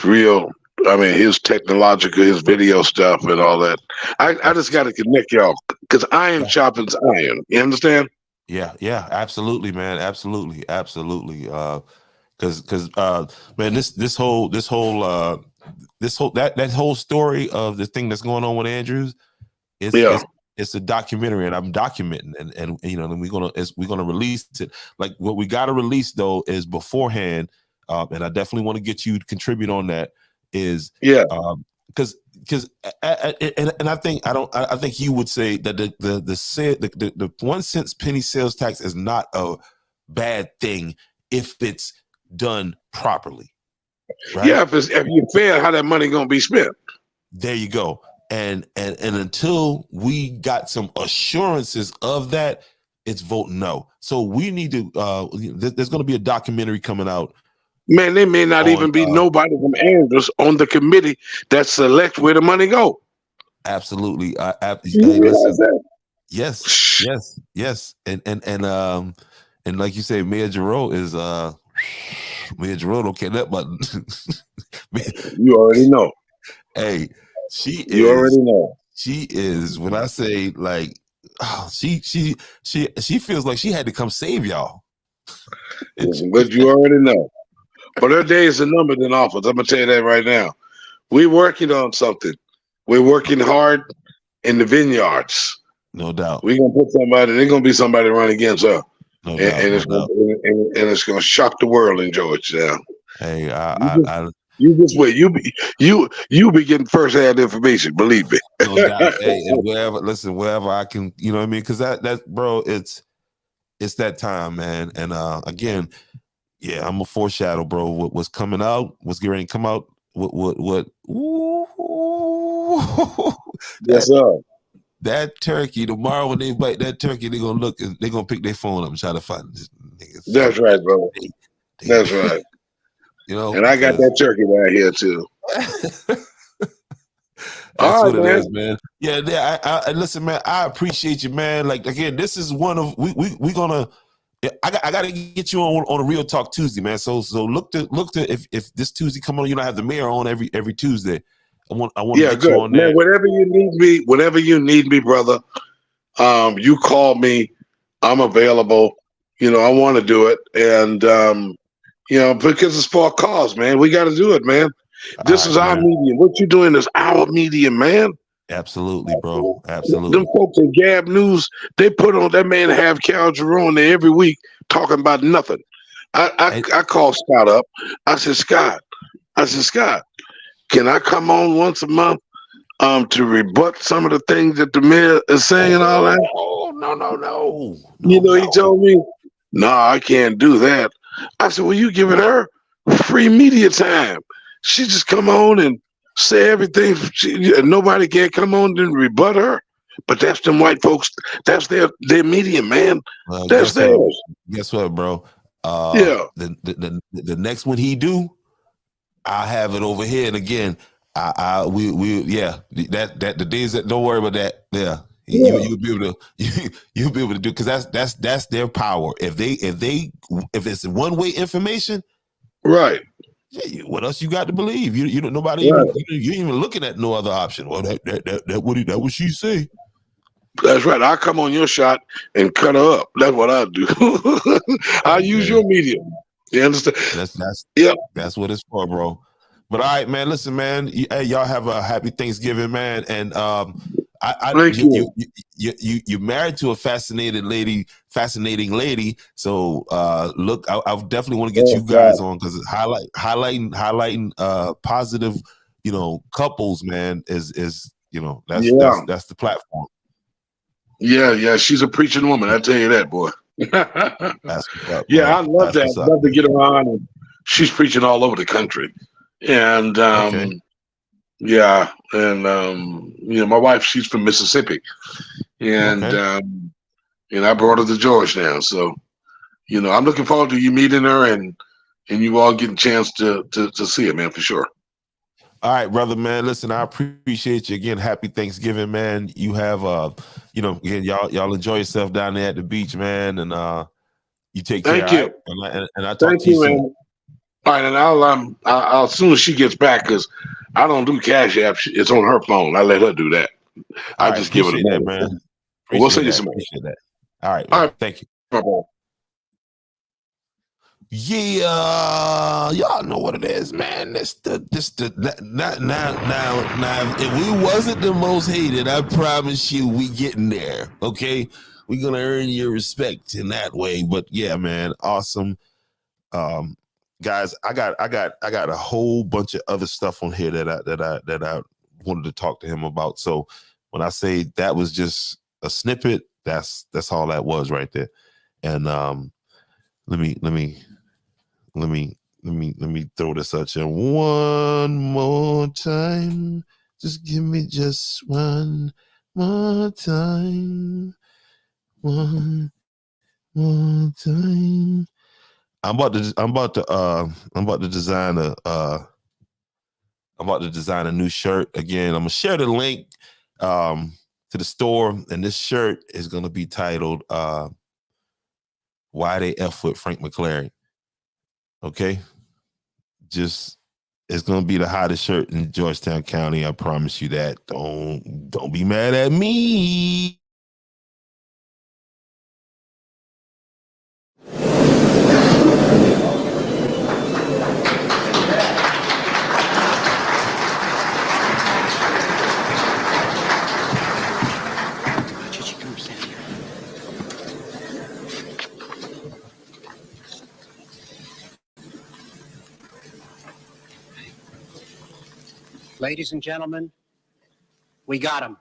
Real, I mean, his technological, his video stuff and all that. I just got to connect y'all because iron sharpens iron. You understand? Yeah, absolutely, man. Absolutely. Because man, that whole story of the thing that's going on with Andrews it's a documentary, and I'm documenting, and we're gonna release it. Like, what we got to release though is beforehand, and I definitely want to get you to contribute on that. Because I think you would say that the 1 cent penny sales tax is not a bad thing if it's done properly. Right? Yeah, if you fail, how that money gonna be spent? There you go. And until we got some assurances of that, it's vote no. So we need to. There's going to be a documentary coming out. Man, there may not on, even be nobody from Andrews on the committee that selects where the money go. Absolutely. You realize that? Yes. And like you say, Mayor Giroux is Mayor Giroux don't care that button. You already know. Hey, she already know. She is, when I say like, she feels like she had to come save y'all. But you already know. But her days are numbered in office. I'm gonna tell you that right now. We're working on something. We're working hard in the vineyards. No doubt. We're gonna put somebody. There's gonna be somebody running against her. No doubt. And it's gonna shock the world in Georgia now. Hey, you just wait. You be getting first hand information. Believe me. No doubt. Hey, and wherever I can, you know what I mean? Because that bro, it's that time, man. And again, yeah, I'm a foreshadow, bro. What's coming out? What's getting ready to come out? What? Ooh, Yes, sir. That turkey tomorrow when they bite that turkey, they're gonna look and they're gonna pick their phone up and try to find this niggas. That's right, bro. That's right. You know, and I got that turkey right here too. That's what it is, man. Yeah. I listen, man. I appreciate you, man. Like again, this is one of we gonna. I gotta get you on a Real Talk Tuesday, man. So look to if this Tuesday come on, you don't have the mayor on every Tuesday. I want to get you on there. Man, whenever you need me, brother. You call me. I'm available. You know, I want to do it, and you know, because it's for a cause, man. We got to do it, man. This is our medium. What you doing is our medium, man. Absolutely, bro. Absolutely. Them folks at Gab News, they put on that man have Cal Jerome there every week talking about nothing. I called Scott up. I said, Scott, can I come on once a month to rebut some of the things that the mayor is saying and all that? Oh, no. You know, he told me, no, I can't do that. I said, well, you giving her free media time. She just come on and say everything. Nobody can come on and rebut her. But that's them white folks. That's their media, man. That's theirs. Guess what, bro? Yeah. The next one he do, I'll have it over here. And again, that the days that don't worry about that. Yeah. You'll be able to do, because that's their power. If it's one way information, right? Yeah, what else you got to believe? You don't nobody right. You ain't even looking at no other option. Well, that what she say. That's right. I come on your shot and cut her up. That's what I do. I use your medium. You understand? That's what it's for, bro. But all right, man. Listen, man. Y'all have a happy Thanksgiving, man. And you're married to a fascinating lady. So look, I definitely want to get you guys on, because highlighting positive, couples, man, is that's the platform. Yeah, she's a preaching woman. I tell you that, boy. That's up, yeah, I love that. I'd love to get her on. And she's preaching all over the country, and yeah, and my wife, she's from Mississippi, and I brought her to Georgia now. So, I'm looking forward to you meeting her and you all getting a chance to see her, man, for sure. All right, brother, man. Listen, I appreciate you again. Happy Thanksgiving, man. You have again, y'all enjoy yourself down there at the beach, man, and you take care. Thank you. Right? And I'll talk to you soon. Man. All right, and I'll as soon as she gets back, because I don't do Cash App. It's on her phone. I let her do that. I just give it a that, man. We'll send you some. Appreciate that. All right. Thank you. Bye-bye. Yeah, y'all know what it is, man. Now. If we wasn't the most hated, I promise you, we getting there. Okay, we're gonna earn your respect in that way. But yeah, man, awesome. Guys, I got a whole bunch of other stuff on here that I wanted to talk to him about. So when I say that was just a snippet, that's all that was right there. And let me throw this at you one more time. Just give me just one more time. One more time. I'm about to design a new shirt. Again, I'm gonna share the link to the store, and this shirt is gonna be titled "Why They F with Frank McLaren." Okay, it's gonna be the hottest shirt in Georgetown County. I promise you that. Don't be mad at me. Ladies and gentlemen, we got him.